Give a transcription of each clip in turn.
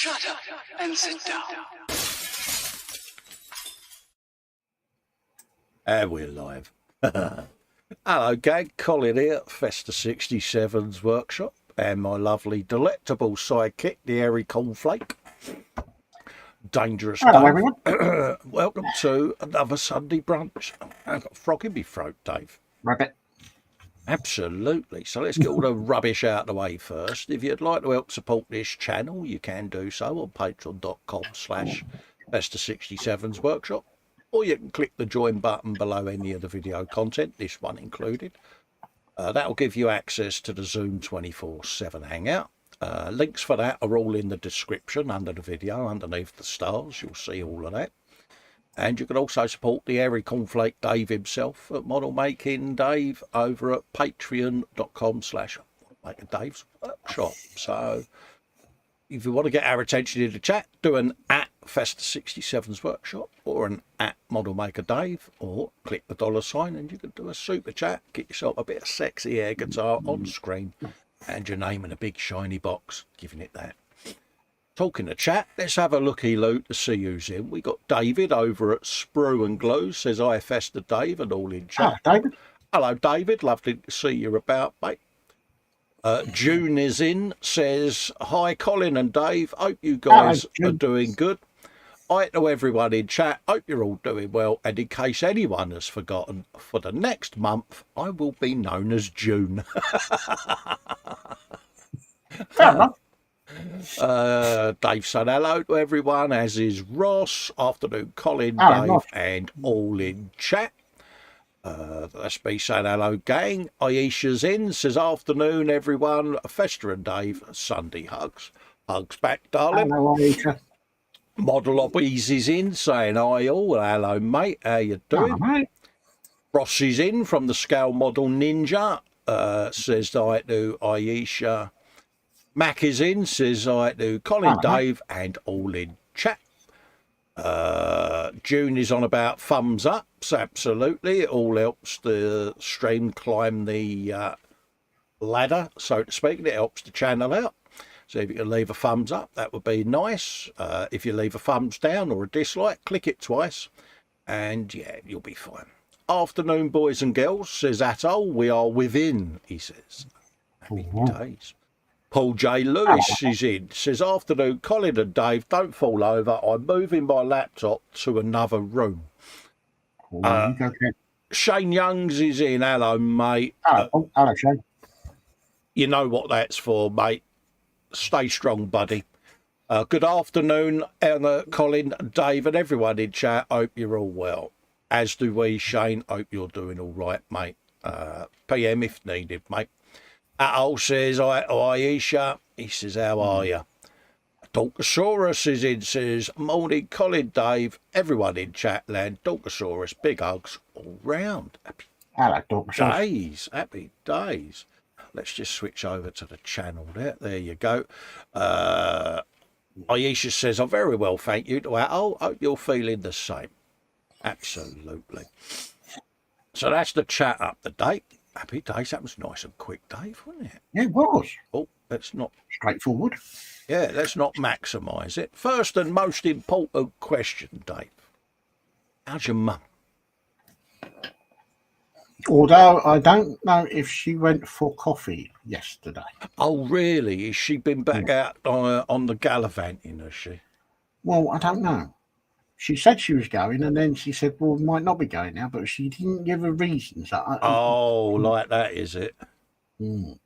Shut up and sit down. And we're live. Hello, gang. Colin here, Festa 67's workshop, and my lovely, delectable sidekick, the Airy Cornflake. Dangerous Hello, Dave. everyone. Welcome to another Sunday brunch. I've got a frog in my throat, Dave. Rabbit. Absolutely. So let's get all the rubbish out of the way first. If you'd like to help support this channel, you can do so on patreon.com/Festa67's workshop. Or you can click the join button below any of the video content, this one included. That'll give you access to the Zoom 24/7 Hangout. Links for that are all in the description under the video, underneath the stars. You'll see all of that. And you can also support the Airy Cornflake Dave himself at Model Making Dave over at patreon.com/Dave's workshop. So if you want to get our attention in the chat, do an @Festa67's workshop or an @ModelMakerDave, or click the $ and you can do a super chat, get yourself a bit of sexy air guitar on screen and your name in a big shiny box, giving it that. Talking to chat, let's have a looky-loo to see who's in. We got David over at Sprue and Glue, says hi Festa Dave and all in chat. Hello, David. Hello David, lovely to see you about, mate. June is in, says hi Colin and Dave, hope you guys are doing good. Hi to everyone in chat, hope you're all doing well, and in case anyone has forgotten, for the next month I will be known as June. Fair enough. Dave said hello to everyone, as is Ross. Afternoon Colin, Hello, Dave, Ross. and all in chat. That's me saying hello, gang. Aisha's in, says afternoon, everyone. Festa and Dave, Sunday hugs. Hugs back, darling. Hello, Aisha. Model Hobbies is in, saying hi all. Hello, mate. How you doing? Hello, mate. Ross is in from the Scale Model Ninja. Says hi to Aisha. Mac is in, says hi to Colin, Hello, Dave, and all in chat. June is on about thumbs ups, absolutely. It all helps the stream climb the ladder, so to speak, and it helps the channel out. So if you can leave a thumbs up, that would be nice. If you leave a thumbs down or a dislike, click it twice, and yeah, you'll be fine. Afternoon, boys and girls, says Atoll. We are within, he says. Happy days. Paul J. Lewis is in, says afternoon Colin and Dave, don't fall over, I'm moving my laptop to another room. Shane Youngs is in, hello mate. Hello, hello, Shane. You know what that's for, mate. Stay strong, buddy. Good afternoon, Anna, Colin, Dave, and everyone in chat. Hope you're all well. As do we, Shane. Hope you're doing all right, mate. PM if needed, mate. Atul says, hi, Aisha. He says, how are you? Dorkosaurus is in, says, morning, Colin, Dave, everyone in chat land. Dorkosaurus, big hugs all round. Happy Hello, Dorkosaurus. days, happy days. Let's just switch over to the channel there. There you go. Aisha says, I'm very well, thank you. Atul, hope you're feeling the same. Absolutely. So that's the chat up to date. Happy days. That was nice and quick, Dave, wasn't it? Yeah, it was. Oh, let's not. Straightforward. Yeah, let's not maximise it. First and most important question, Dave. How's your mum? Although I don't know if she went for coffee yesterday. Oh, really? Has she been back out on the gallivanting, has she? Well, I don't know. She said she was going, and then she said, well, might not be going now, but she didn't give a reason. So Like that, is it? don't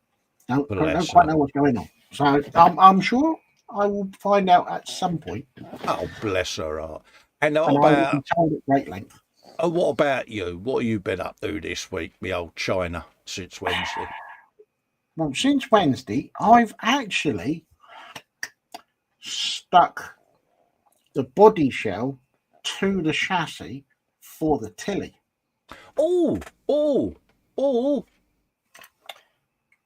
Bless quite her. know what's going on. So I'm sure I will find out at some point. Oh, bless her heart. And And I will what be told at great length. about you? What have you been up to this week, me old China, since Wednesday? Well, since Wednesday, I've actually stuck the body shell to the chassis for the Tilly. Oh.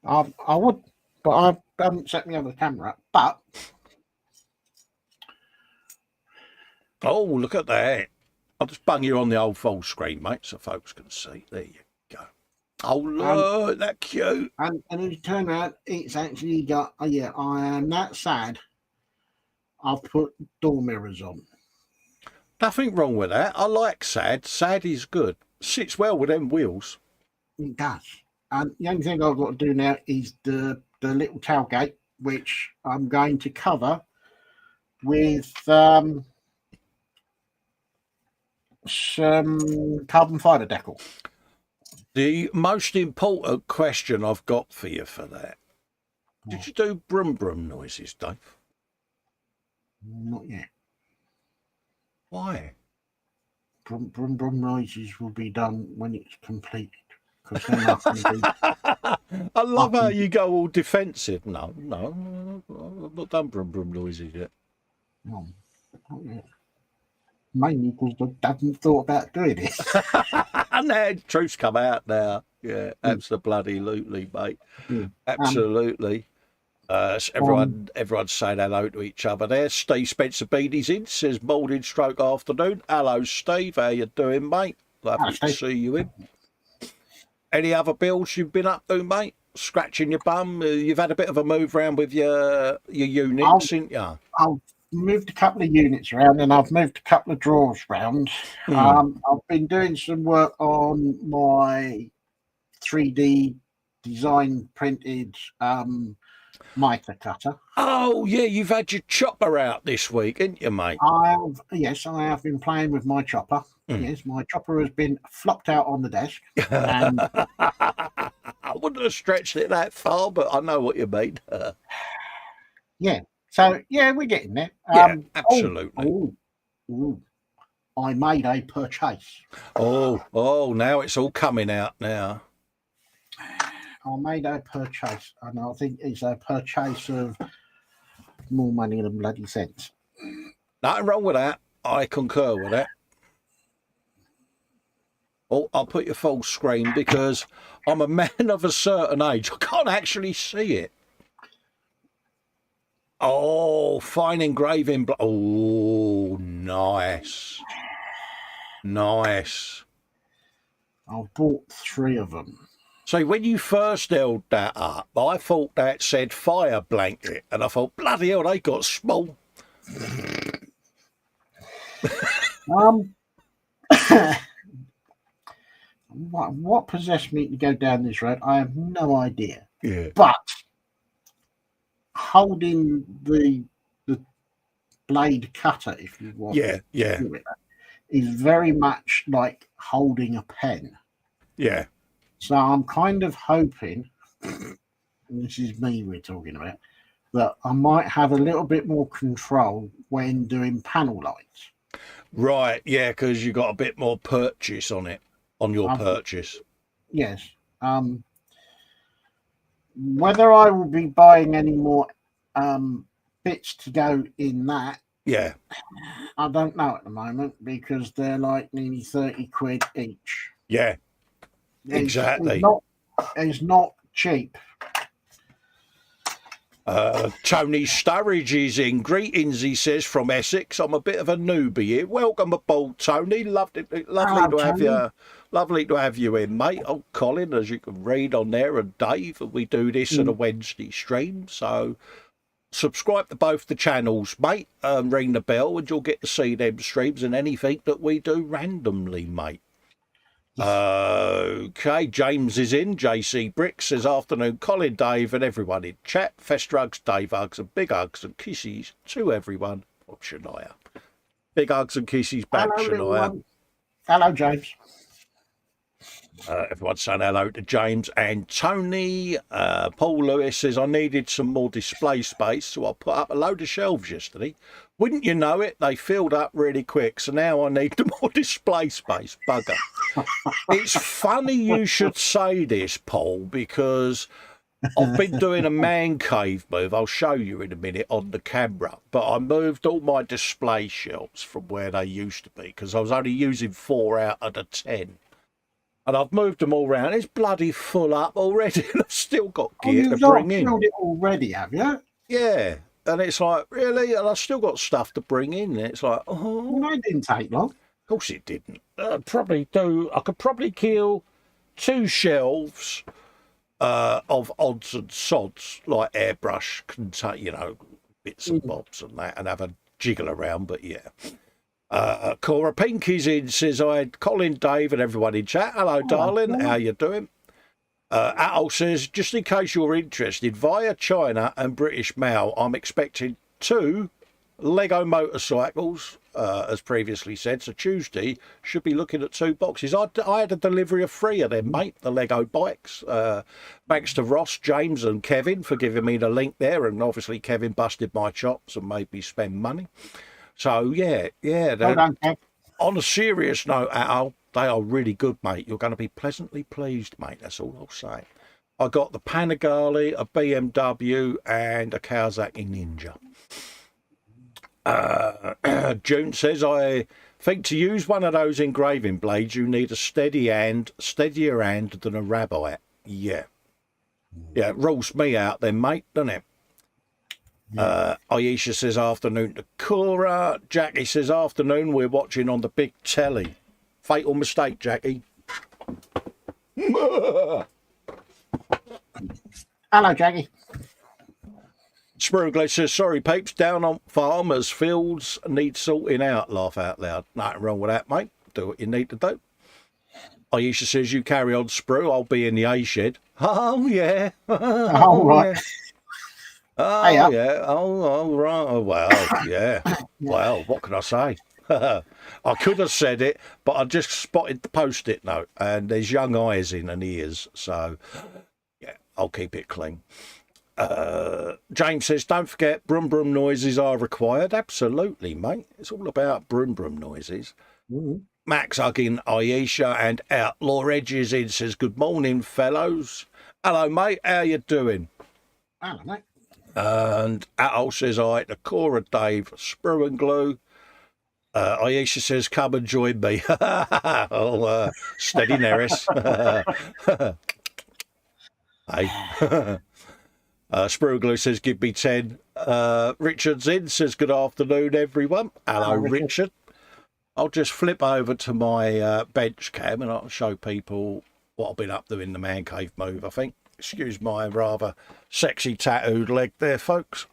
I would, but I haven't set the other camera up. But Oh, look at that. I'll just bung you on the old full screen, mate, so folks can see. There you go. Oh, look, that cute. and it turned out it's actually got. Oh yeah, I am that sad I've put door mirrors on. Nothing wrong with that. I like sad. Sad is good. Sits well with them wheels. It does. And the only thing I've got to do now is the little tailgate, which I'm going to cover with some carbon fibre decal. The most important question I've got for you for that. Did you do brum brum noises, Dave? Not yet. Why? Brum brum brum noises will be done when it's completed. Because then I can do. I love how you go all defensive. No, I've not done brum brum noises yet. No, not yet. Mainly because I haven't thought about doing it. And now the truth's come out now. Yeah, absolutely, mate. Absolutely. Everyone's saying hello to each other there. Steve Spencer Beanie's in, says morning stroke afternoon. Hello, Steve. How you doing, mate? Lovely to see you in. Any other builds you've been up to, mate? Scratching your bum? You've had a bit of a move around with your units, haven't you? I've moved a couple of units around and I've moved a couple of drawers around. I've been doing some work on my 3D design printed mitre cutter. Oh, yeah, you've had your chopper out this week, haven't you, mate? I have been playing with my chopper. Yes, my chopper has been flopped out on the desk. And I wouldn't have stretched it that far, but I know what you mean. Yeah. So, yeah, we're getting there. Yeah, absolutely. I made a purchase. Oh, now it's all coming out now. I made a purchase, and I think it's a purchase of more money than bloody sense. Nothing wrong with that. I concur with that. Oh, I'll put you full screen because I'm a man of a certain age. I can't actually see it. Oh, fine engraving. Oh, nice. Nice. I've bought 3 of them. So when you first held that up, I thought that said fire blanket, and I thought, bloody hell, they got small. What possessed me to go down this road? I have no idea. Yeah. But holding the blade cutter, if you want, is very much like holding a pen. Yeah. So I'm kind of hoping, and this is me we're talking about, that I might have a little bit more control when doing panel lights. Right, yeah, because you got a bit more purchase on it, on your purchase. Yes. Whether I will be buying any more bits to go in that, yeah, I don't know at the moment because they're like nearly 30 quid each. Yeah. Exactly. It's not cheap. Tony Sturridge is in. Greetings, he says, from Essex. I'm a bit of a newbie here. Welcome aboard, Tony. Lovely to have you in, mate. Oh, Colin, as you can read on there, and Dave, we do this on a Wednesday stream. So subscribe to both the channels, mate, and ring the bell, and you'll get to see them streams and anything that we do randomly, mate. Okay, James is in. JC Brick says, afternoon, Colin, Dave, and everyone in chat. Festa hugs, Dave hugs, and big hugs and kisses to everyone from Shania. Big hugs and kisses back, Shania. Hello, James. Everyone's saying hello to James and Tony. Paul Lewis says, I needed some more display space, so I put up a load of shelves yesterday. Wouldn't you know it, they filled up really quick, so now I need more display space. Bugger. It's funny you should say this, Paul, because I've been doing a man cave move. I'll show you in a minute on the camera, but I moved all my display shelves from where they used to be because I was only using 4 out of the 10. And I've moved them all around. It's bloody full up already, and I've still got gear to bring in. You've filled it already, have you? Yeah. And it's like, really? And I've still got stuff to bring in. It's like, oh. No, it didn't take long. Of course it didn't. I could probably kill 2 shelves of odds and sods, like airbrush, bits and bobs and that, and have a jiggle around. But yeah. Cora Pinky's in, says, I had Colin Dave and everyone in chat. Hello, darling. How you doing? Atul says, just in case you're interested, via China and British Mail, I'm expecting 2 Lego motorcycles, as previously said. So Tuesday, should be looking at 2 boxes. I had a delivery of 3 of them, mate, the Lego bikes. Thanks to Ross, James and Kevin for giving me the link there. And obviously Kevin busted my chops and made me spend money. So, yeah. Well done, Kev. On a serious note, Al, they are really good, mate. You're going to be pleasantly pleased, mate. That's all I'll say. I got the Panigale, a BMW, and a Kawasaki Ninja. June says, I think to use one of those engraving blades, you need a steadier hand than a rabbi. Yeah. Yeah, it rules me out then, mate, doesn't it? Aisha says afternoon to Cora. Jackie says afternoon, we're watching on the big telly. Fatal mistake, Jackie. Hello, Jackie. Sprugler says, sorry, peeps, down on farmers' fields need sorting out. Laugh out loud. Nothing wrong with that, mate. Do what you need to do. Aisha says, you carry on, Sprue. I'll be in the A shed. Oh, yeah. Oh, right. Yeah. Oh, Hiya. yeah. Oh, right. Oh, well, yeah. Well, what can I say? I could have said it, but I just spotted the Post-it note, and there's young eyes in and ears. So, yeah, I'll keep it clean. James says, don't forget, brum brum noises are required. Absolutely, mate. It's all about brum brum noises. Mm-hmm. Max hugging Aisha and Outlaw Edges in says, good morning, fellows. Hello, mate. How you doing? Hello, mate. And Atul says, I to Cora, Dave, Sprue and Glue. Aisha says, come and join me. Oh, steady Neris. Hey. Sprugler says, give me 10. Richard's in, says, good afternoon, everyone. Hello, Richard. I'll just flip over to my bench cam and I'll show people what I've been up to in the man cave move, I think. Excuse my rather sexy tattooed leg there, folks.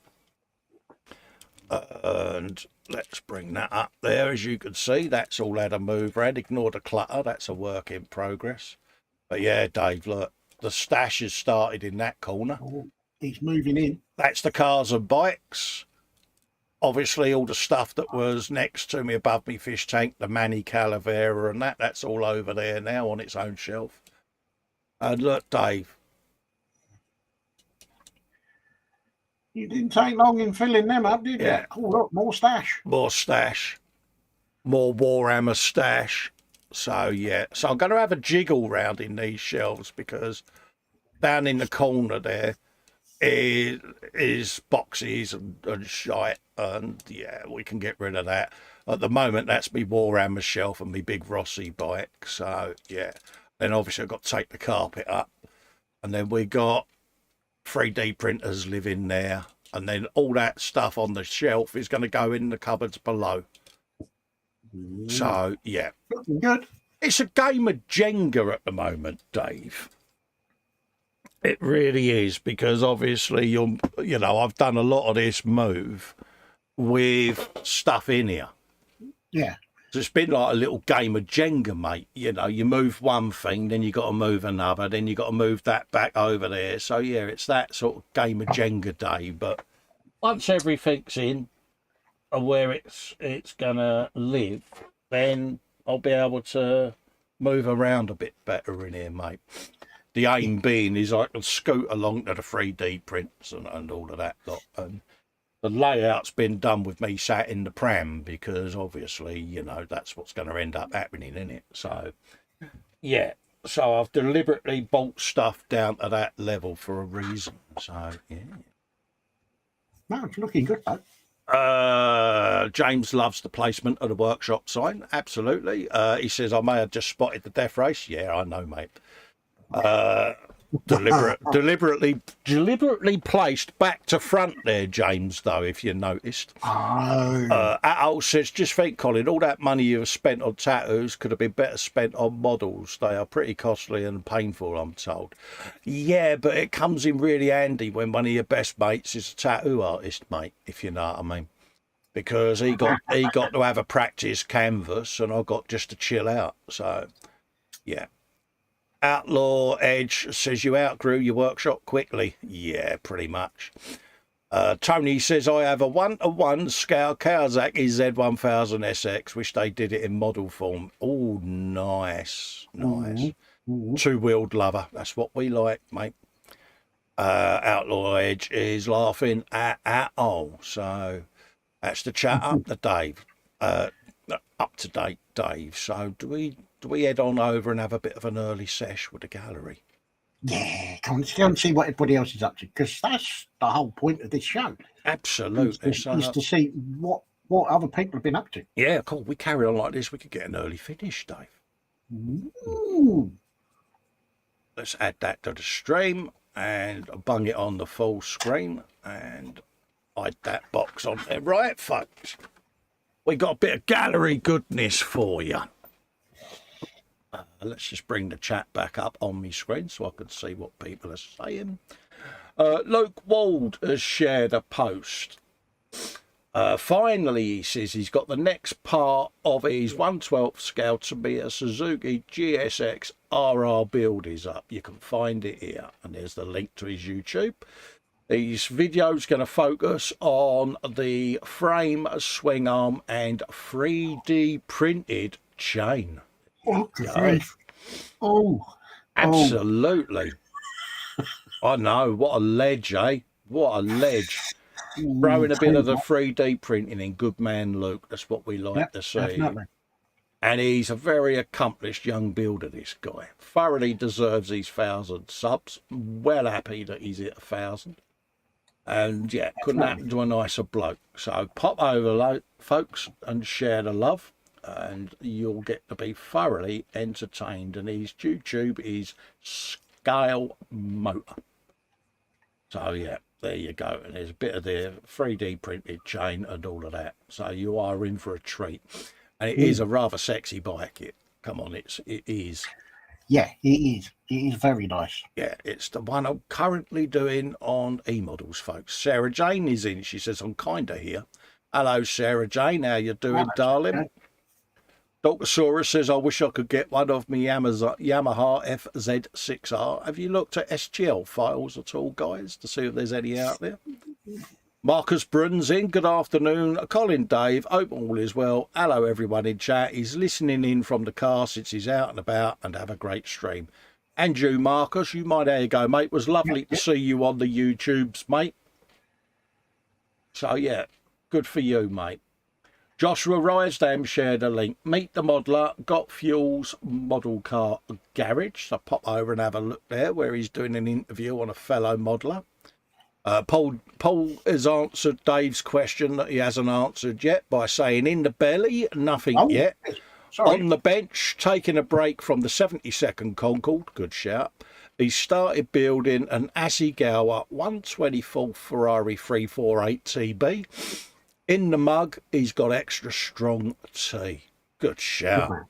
And let's bring that up there. As you can see, that's all had a move around. Ignore the clutter. That's a work in progress. But yeah, Dave, look, the stash has started in that corner. Oh, he's moving in. That's the cars and bikes. Obviously, all the stuff that was next to me, above me, fish tank, the Manny Calavera and that's all over there now on its own shelf. And look, Dave. You didn't take long in filling them up, did you? Yeah. Oh, look, more stash. More stash. More Warhammer stash. So, yeah. So I'm going to have a jiggle round in these shelves because down in the corner there is boxes and shite. And, yeah, we can get rid of that. At the moment, that's me Warhammer shelf and me big Rossi bike. So, yeah. Then, obviously, I've got to take the carpet up. And then we got 3D printers live in there. And then all that stuff on the shelf is going to go in the cupboards below. So, yeah. Looking good. It's a game of Jenga at the moment, Dave. It really is, because obviously, I've done a lot of this move with stuff in here. Yeah. So it's been like a little game of Jenga, mate. You know, you move one thing, then you got to move another, then you got to move that back over there. So, yeah, it's that sort of game of Jenga, Dave. But once everything's in and where it's going to live, then I'll be able to move around a bit better in here, mate. The aim being is I can scoot along to the 3D prints and all of that lot. And the layout's been done with me sat in the pram because obviously, that's what's going to end up happening, isn't it? So, yeah. So I've deliberately bought stuff down to that level for a reason. So, yeah. No, it's looking good, though. James loves the placement of the workshop sign. Absolutely. He says, I may have just spotted the death race. Yeah, I know, mate. Deliberately placed back to front there, James, though, if you noticed. Oh. Atol says, just think, Colin, all that money you've spent on tattoos could have been better spent on models. They are pretty costly and painful, I'm told. Yeah, but it comes in really handy when one of your best mates is a tattoo artist, mate, if you know what I mean. Because he got to have a practice canvas and I got just to chill out. So, yeah. Outlaw Edge says you outgrew your workshop quickly. Yeah, pretty much. Tony says, I have a 1-to-1 Scout Kawasaki Z1000 SX. Wish they did it in model form. Oh, nice. Two-wheeled lover. That's what we like, mate. Outlaw Edge is laughing at all. So that's the chat up to Dave. Up to date, Dave. So do we head on over and have a bit of an early sesh with the gallery? Yeah, come and see what everybody else is up to, because that's the whole point of this show. Absolutely. Is to see what other people have been up to. Yeah, cool. We carry on like this, we could get an early finish, Dave. Ooh. Let's add that to the stream and bung it on the full screen and hide that box on there. Right, folks. We got a bit of gallery goodness for you. Let's just bring the chat back up on my screen so I can see what people are saying. Luke Wald has shared a post. Finally, he says he's got the next part of his 1/12 scale to be a Suzuki GSX RR build is up. You can find it here, and there's the link to his YouTube. His video's going to focus on the frame, swing arm, and 3D printed chain. Absolutely. I know. What a ledge, eh? What a ledge. Throwing a bit of the 3D printing in, good man Luke. That's what we like to see. Definitely. And he's a very accomplished young builder, this guy. Thoroughly deserves these 1,000 subs. Well happy that he's at 1,000. And yeah, couldn't happen to a nicer bloke. So pop over, folks, and share the love. And you'll get to be thoroughly entertained. And his YouTube is Scale Motor. So yeah, there you go. And there's a bit of the 3D printed chain and all of that. So you are in for a treat. And it is a rather sexy bike. Come on, it is. Yeah, it is. It is very nice. Yeah, it's the one I'm currently doing on e-models, folks. Sarah Jane is in. She says, I'm kind of here. Hello, Sarah Jane. How you doing, darling? Doctosaurus says, I wish I could get one of my Yamaha FZ6R. Have you looked at STL files at all, guys, to see if there's any out there? Marcus Bruns in. Good afternoon. Colin Dave. Hope all is well. Hello, everyone in chat. He's listening in from the car since he's out and about, and have a great stream. And you, Marcus, you might, there you go, mate. It was lovely to see you on the YouTubes, mate. So, yeah, good for you, mate. Joshua Rysdam shared a link. Meet the Modeler, Got Fuels Model Car Garage. So pop over and have a look there where he's doing an interview on a fellow modeler. Paul has answered Dave's question that he hasn't answered yet by saying in the belly, nothing yet. Sorry. On the bench, taking a break from the 72nd Concorde, good shout. He started building an Asigawa 124 Ferrari 348 TB. In the mug, he's got extra strong tea. Good shout.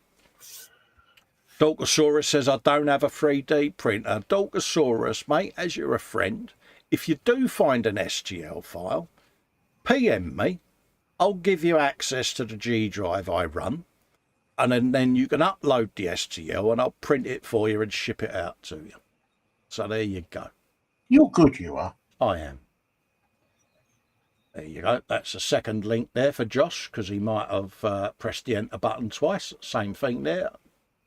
Dolcosaurus says, I don't have a 3D printer. Dolcosaurus, mate, as you're a friend, if you do find an STL file, PM me. I'll give you access to the G drive I run. And then you can upload the STL and I'll print it for you and ship it out to you. So there you go. You're good, you are. I am. There you go. That's a second link there for Josh, because he might have pressed the enter button twice. Same thing there.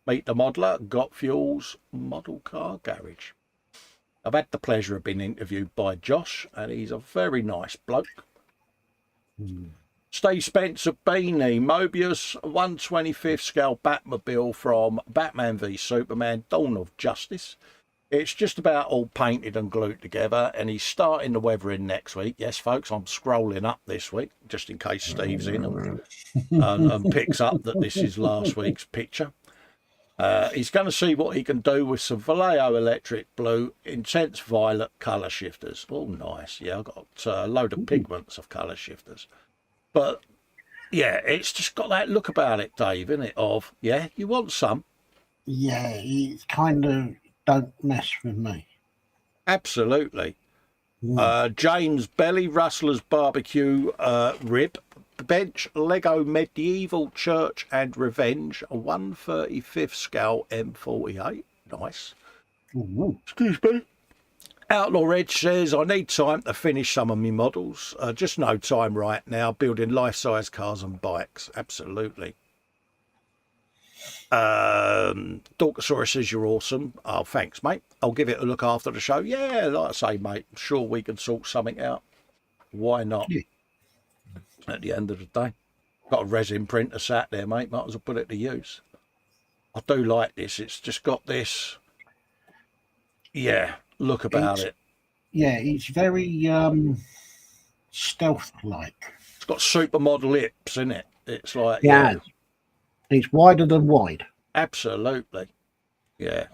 Meet the Modeler, Got Fuels, Model Car Garage. I've had the pleasure of being interviewed by Josh, and he's a very nice bloke. Steve Spencer Beanie, Mobius, 1/25th scale Batmobile from Batman v Superman, Dawn of Justice. It's just about all painted and glued together, and he's starting the weathering next week. Yes, folks, I'm scrolling up this week, just in case Steve's in and picks up that this is last week's picture. He's going to see what he can do with some Vallejo Electric Blue Intense Violet colour shifters. Oh, nice. Yeah, I've got a load of pigments of colour shifters. But, yeah, it's just got that look about it, Dave, isn't it? Of, yeah, you want some. Yeah, it's kind of don't mess with me. Absolutely. James Belly, Rustler's Barbecue Rib, Bench, Lego Medieval Church and Revenge, a 1/35 scale M48. Nice. Excuse me. Outlaw Edge says, I need time to finish some of my models. Just no time right now, building life-size cars and bikes. Absolutely. Dorkosaurus says, you're awesome. Oh, thanks, mate. I'll give it a look after the show. Yeah, like I say, mate, I'm sure we can sort something out. Why not? Yeah. At the end of the day. Got a resin printer sat there, mate. Might as well put it to use. I do like this. It's just got this, yeah, look about it. Yeah, it's very stealth-like. It's got supermodel hips, isn't it? It's like, yeah. It's wider than wide. Absolutely. Yeah.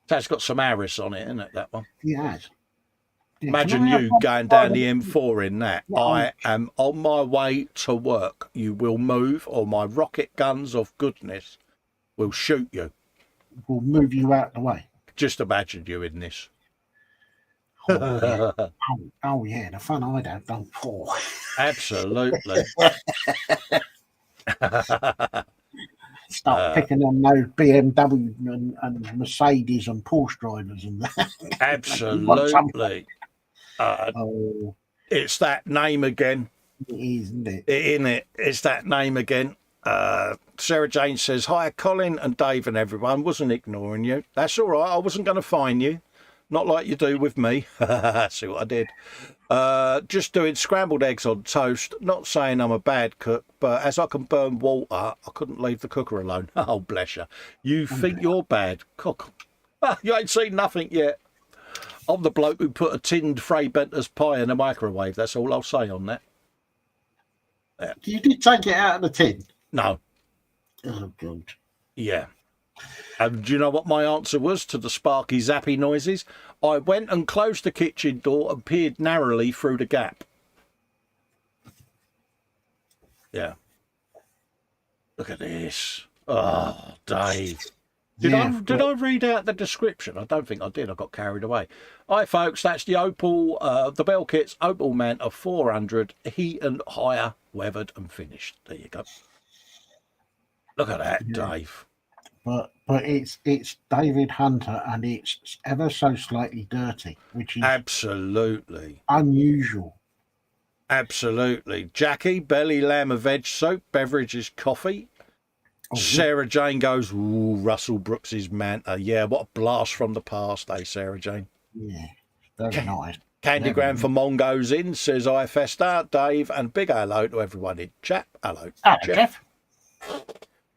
It's got some Harris on it, isn't it, that one? Yeah. Imagine you going down the M4 in that. Yeah. I am on my way to work. You will move, or my rocket guns of goodness will shoot you. Will move you out the way. Just imagine you in this. Oh, yeah, the fun I'd have done for. Absolutely. Start picking on those BMW and Mercedes and Porsche drivers and that. Absolutely. It's that name again. It is, isn't it? Isn't it? It's that name again. Sarah Jane says, hi, Colin and Dave and everyone. Wasn't ignoring you. That's all right. I wasn't going to fine you. Not like you do with me. See what I did. Just doing scrambled eggs on toast. Not saying I'm a bad cook, but as I can burn water, I couldn't leave the cooker alone. Oh, bless you. You think you're bad cook. You ain't seen nothing yet. I'm the bloke who put a tinned Frey Benter's pie in a microwave. That's all I'll say on that. Yeah. You did take it out of the tin? No. Oh, God. Yeah. And do you know what my answer was to the sparky zappy noises? I went and closed the kitchen door and peered narrowly through the gap. Yeah. Look at this. Oh, Dave. Did I read out the description? I don't think I did. I got carried away. Hi, folks. That's the Opel, the Bell Kit's Opel Manta 400, heat and higher, weathered and finished. There you go. Look at that, Dave. But it's David Hunter, and it's ever so slightly dirty, which is absolutely unusual. Absolutely. Jackie, belly lamb of veg soap, beverages coffee. Oh, Sarah Jane goes, ooh, Russell Brooks's Manta. Yeah, what a blast from the past, eh, Sarah Jane? Yeah, very nice. Candygram for Mongo's in, says I Festa, Dave, and big hello to everyone in chat. Hello, Jeff.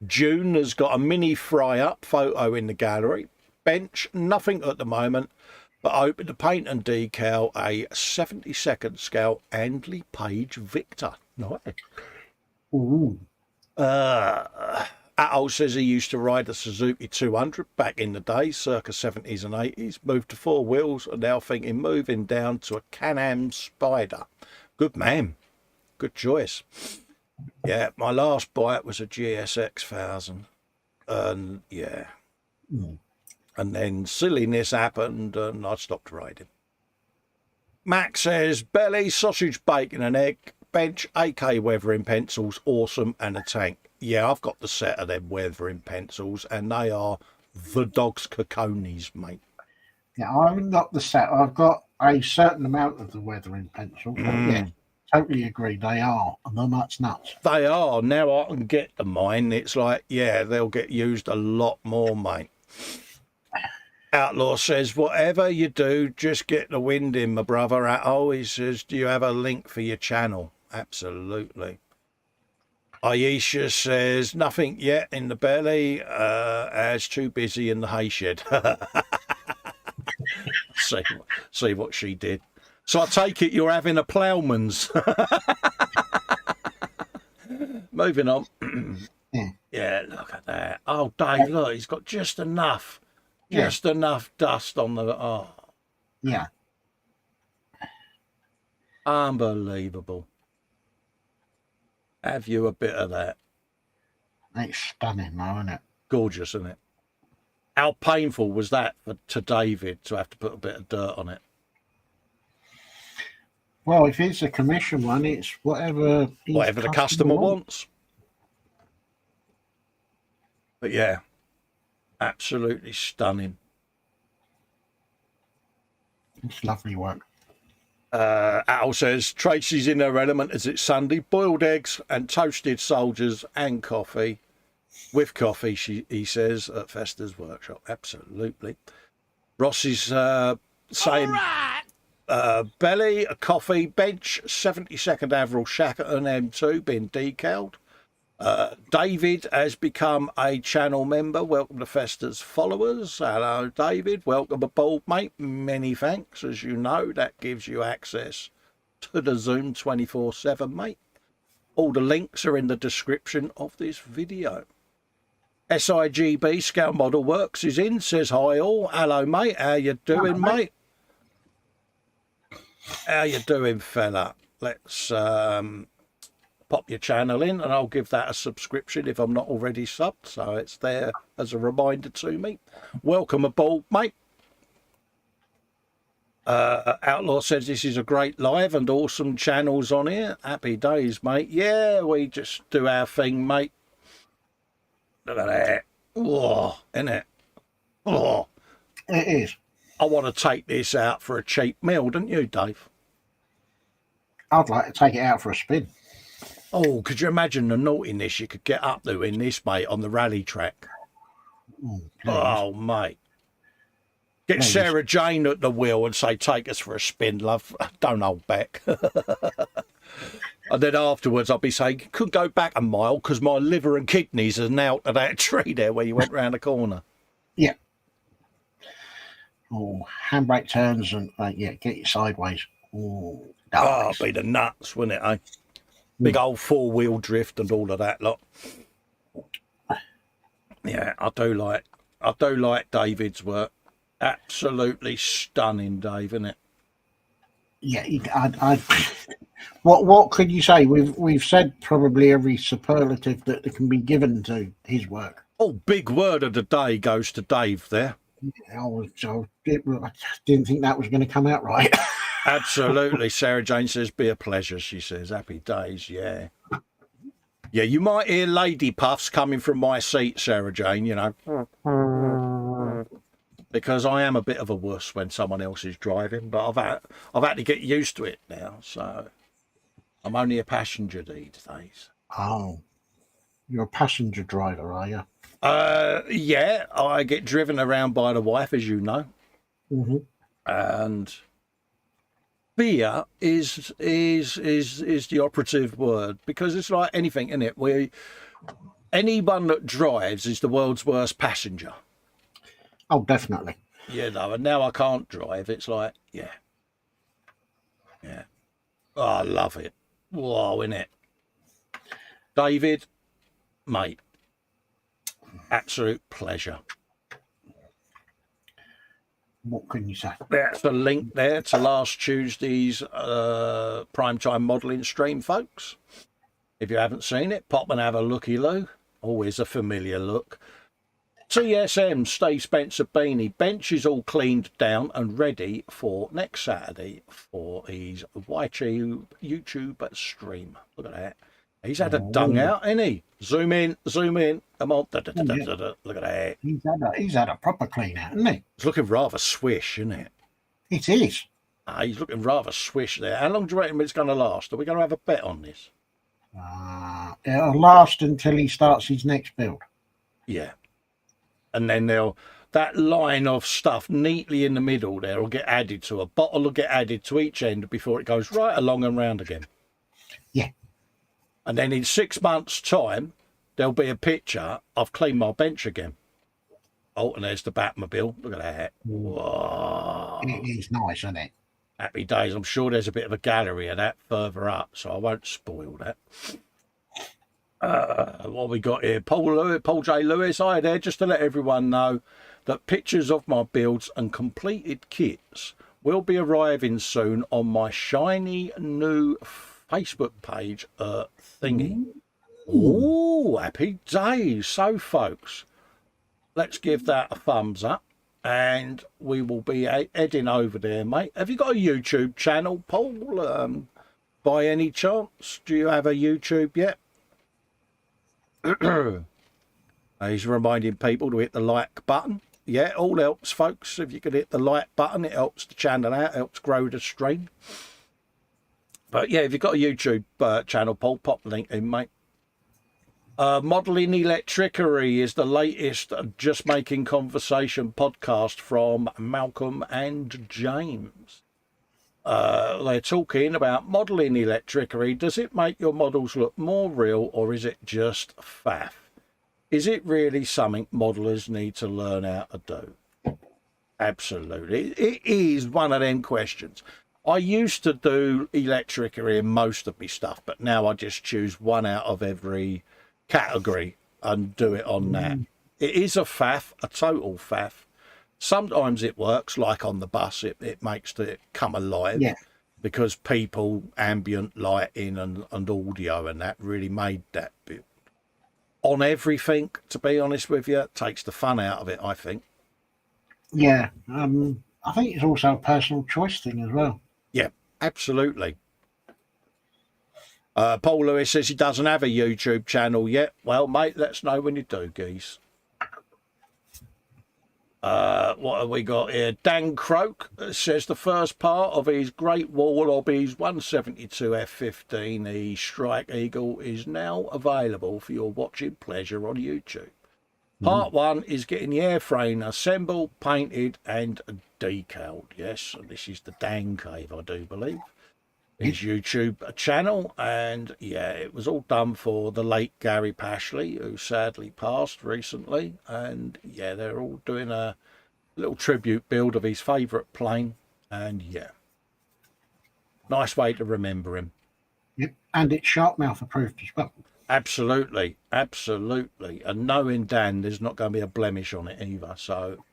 June has got a mini fry-up photo in the gallery. Bench, nothing at the moment, but open to paint and decal a 72nd scale Andley Page Victor. Nice. Ooh. Atol says he used to ride a Suzuki 200 back in the day, circa 70s and 80s, moved to four wheels, and now thinking moving down to a Can-Am Spider. Good man. Good choice. Yeah, my last bike was a GSX 1000, and yeah, and then silliness happened, and I stopped riding. Max says belly, sausage, bacon, and egg. Bench, AK weathering pencils, awesome, and a tank. Yeah, I've got the set of them weathering pencils, and they are the dog's coconis, mate. Yeah, I haven't got the set. I've got a certain amount of the weathering pencil. But yeah. Totally agree. They are. And they're nuts. They are. Now I can get to mine. It's like, yeah, they'll get used a lot more, mate. Outlaw says, whatever you do, just get the wind in, my brother. He says, do you have a link for your channel? Absolutely. Aisha says, nothing yet in the belly, as too busy in the hay shed. See what she did. So I take it you're having a ploughman's. Moving on. Yeah, look at that. Oh, Dave, look, he's got just enough dust on the. Oh, Yeah. unbelievable. Have you a bit of that? It's stunning, though, isn't it? Gorgeous, isn't it? How painful was that to David to have to put a bit of dirt on it? Well, if it's a commission one, it's whatever The customer wants. But yeah, absolutely stunning. It's lovely work. Al says Tracy's in her element as it's Sunday. Boiled eggs and toasted soldiers and coffee. With coffee, he says, at Festa's workshop. Absolutely. Ross is saying, belly, a coffee, bench, 72nd Averil Shackleton M2 being decaled. David has become a channel member. Welcome to Festa's followers. Hello, David. Welcome aboard, mate. Many thanks. As you know, that gives you access to the Zoom 24/7, mate. All the links are in the description of this video. SIGB Scale Model Works is in, says hi all. Hello, mate. How you doing, mate? How you doing, fella? Let's pop your channel in and I'll give that a subscription if I'm not already subbed, so it's there as a reminder to me. Welcome aboard, mate. Outlaw says this is a great live and awesome channels on here. Happy days, mate. Yeah, we just do our thing, mate. Look at that. Oh, isn't it? Oh, It is. I want to take this out for a cheap meal, don't you, Dave? I'd like to take it out for a spin. Oh, could you imagine the naughtiness you could get up to in this, mate, on the rally track? Oh, mate. Get Sarah Jane at the wheel and say, take us for a spin, love. Don't hold back. And then afterwards I'll be saying, you could go back a mile because my liver and kidneys are now to that tree there where you went round the corner. Yeah. Oh, handbrake turns and, yeah, get you sideways. Oh, it'd be the nuts, wouldn't it, eh? Big old four-wheel drift and all of that lot. Yeah, I do like David's work. Absolutely stunning, Dave, isn't it? Yeah, what could you say? We've said probably every superlative that can be given to his work. Oh, big word of the day goes to Dave there. I didn't think that was going to come out right. Absolutely. Sarah Jane says, be a pleasure, she says. Happy days, yeah. Yeah, you might hear lady puffs coming from my seat, Sarah Jane, you know. Because I am a bit of a wuss when someone else is driving, but I've had to get used to it now, so I'm only a passenger these days. Oh, you're a passenger driver, are you? Yeah, I get driven around by the wife, as you know. Mm-hmm. And fear is the operative word, because it's like anything, isn't it? Anyone that drives is the world's worst passenger. Oh, definitely. Yeah, no, and now I can't drive. It's like, yeah. Oh, I love it. Whoa, innit? David, mate, absolute pleasure. What can you say? That's a link there to last Tuesday's primetime modelling stream, folks. If you haven't seen it, pop and have a looky-loo. Always a familiar look. TSM Stay Spencer Beanie bench is all cleaned down and ready for next Saturday for his YouTube stream. Look at that. He's had a dung out, hasn't he? Zoom in. Come on. Look at that. He's had a proper clean out, hasn't he? It's looking rather swish, isn't it? It is. He's looking rather swish there. How long do you reckon it's going to last? Are we going to have a bet on this? It'll last until he starts his next build. Yeah. And then that line of stuff neatly in the middle there will get added to a bottle, will get added to each end before it goes right along and round again. Yeah. And then in 6 months' time, there'll be a picture. I've cleaned my bench again. Oh, and there's the Batmobile. Look at that. Whoa. It is nice, isn't it? Happy days. I'm sure there's a bit of a gallery of that further up, so I won't spoil that. What we got here? Paul J. Lewis. Hi there, just to let everyone know that pictures of my builds and completed kits will be arriving soon on my shiny new Facebook page thingy. Oh, happy days. So, folks, let's give that a thumbs up and we will be heading over there, mate. Have you got a YouTube channel, Paul? By any chance? Do you have a YouTube yet? He's reminding people to hit the like button. Yeah, it all helps, folks. If you could hit the like button, it helps the channel out, helps grow the stream. But yeah, if you've got a YouTube channel, Paul, pop the link in, mate. Modelling Electricery is the latest Just Making Conversation podcast from Malcolm and James. They're talking about modelling electricery. Does it make your models look more real, or is it just faff? Is it really something modelers need to learn how to do? Absolutely. It is one of them questions. I used to do electricery in most of my stuff, but now I just choose one out of every category and do it on that. It is a faff, a total faff. Sometimes it works, like on the bus, it makes it come alive, because people, ambient lighting and audio and that really made that build. On everything, to be honest with you, it takes the fun out of it, I think. Yeah, I think it's also a personal choice thing as well. Yeah, absolutely. Paul Lewis says he doesn't have a YouTube channel yet. Well, mate, let us know when you do, geese. What have we got here? Dan Croak says the first part of his Great Wall Hobbies 172 F15E Strike Eagle is now available for your watching pleasure on YouTube. Part 1 is getting the airframe assembled, painted and decaled. Yes, and this is the Dan Cave, I do believe. His YouTube channel, and yeah, it was all done for the late Gary Pashley, who sadly passed recently, and yeah, they're all doing a little tribute build of his favourite plane, and yeah, nice way to remember him. Yep, and it's shark mouth approved as well. Absolutely, absolutely, and knowing Dan, there's not going to be a blemish on it either, so...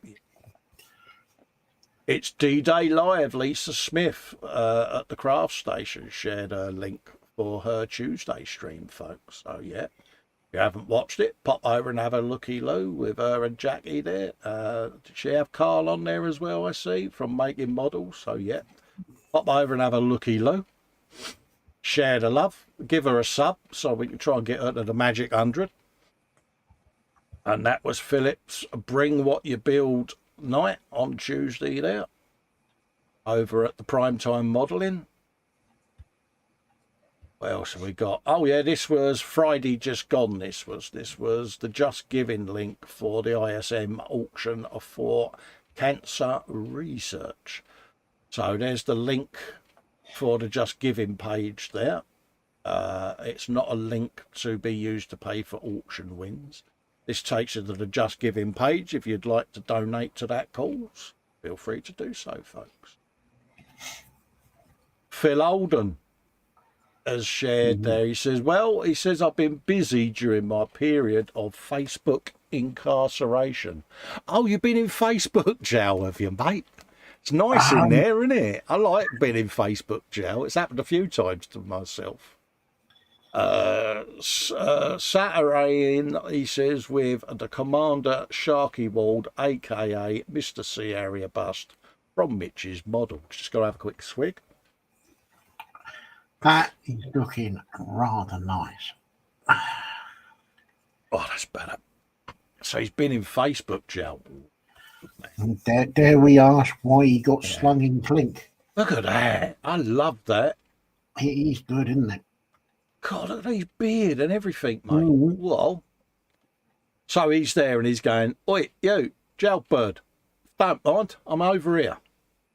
It's D-Day Live. Lisa Smith at the craft station shared a link for her Tuesday stream, folks. So, yeah, if you haven't watched it, pop over and have a looky-loo with her and Jackie there. Did she have Carl on there as well, I see, from Making Models? So, yeah, pop over and have a looky-loo. Share the love. Give her a sub so we can try and get her to the magic 100. And that was Philip's Bring What You Build night on Tuesday there over at the Primetime Modelling. What else have we got? Oh yeah, this was Friday just gone. This was the Just Giving link for the ISM auction for cancer research. So there's the link for the Just Giving page there. It's not a link to be used to pay for auction wins. This takes you to the Just Giving page. If you'd like to donate to that cause, feel free to do so, folks. Phil Olden has shared there. He says, I've been busy during my period of Facebook incarceration. Oh, you've been in Facebook jail, have you, mate? It's nice in there, isn't it? I like being in Facebook jail. It's happened a few times to myself. Saturday, he says, with the Commander Sharky Wald, a.k.a. Mr. C Area Bust, from Mitch's Model. Just got to have a quick swig. That is looking rather nice. Oh, that's better. So he's been in Facebook jail. And there we ask why he got slung in clink. Look at that. I love that. He's good, isn't it? God, look at his beard and everything, mate. Whoa. So he's there and he's going, oi, you, jailbird, don't mind, I'm over here.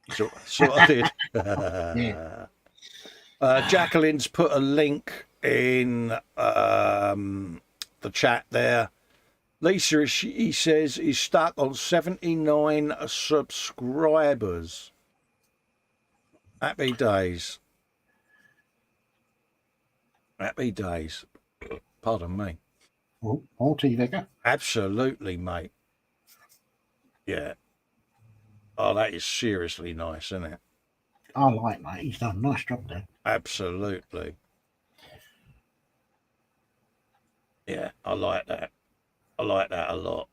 So I did. Yeah. Jacqueline's put a link in the chat there. Lisa, he says, is stuck on 79 subscribers. Happy days. Happy days. Pardon me. Oh, Morty Vicar. Absolutely, mate. Yeah. Oh, that is seriously nice, isn't it? I like that. He's done a nice job there. Absolutely. Yeah, I like that. I like that a lot.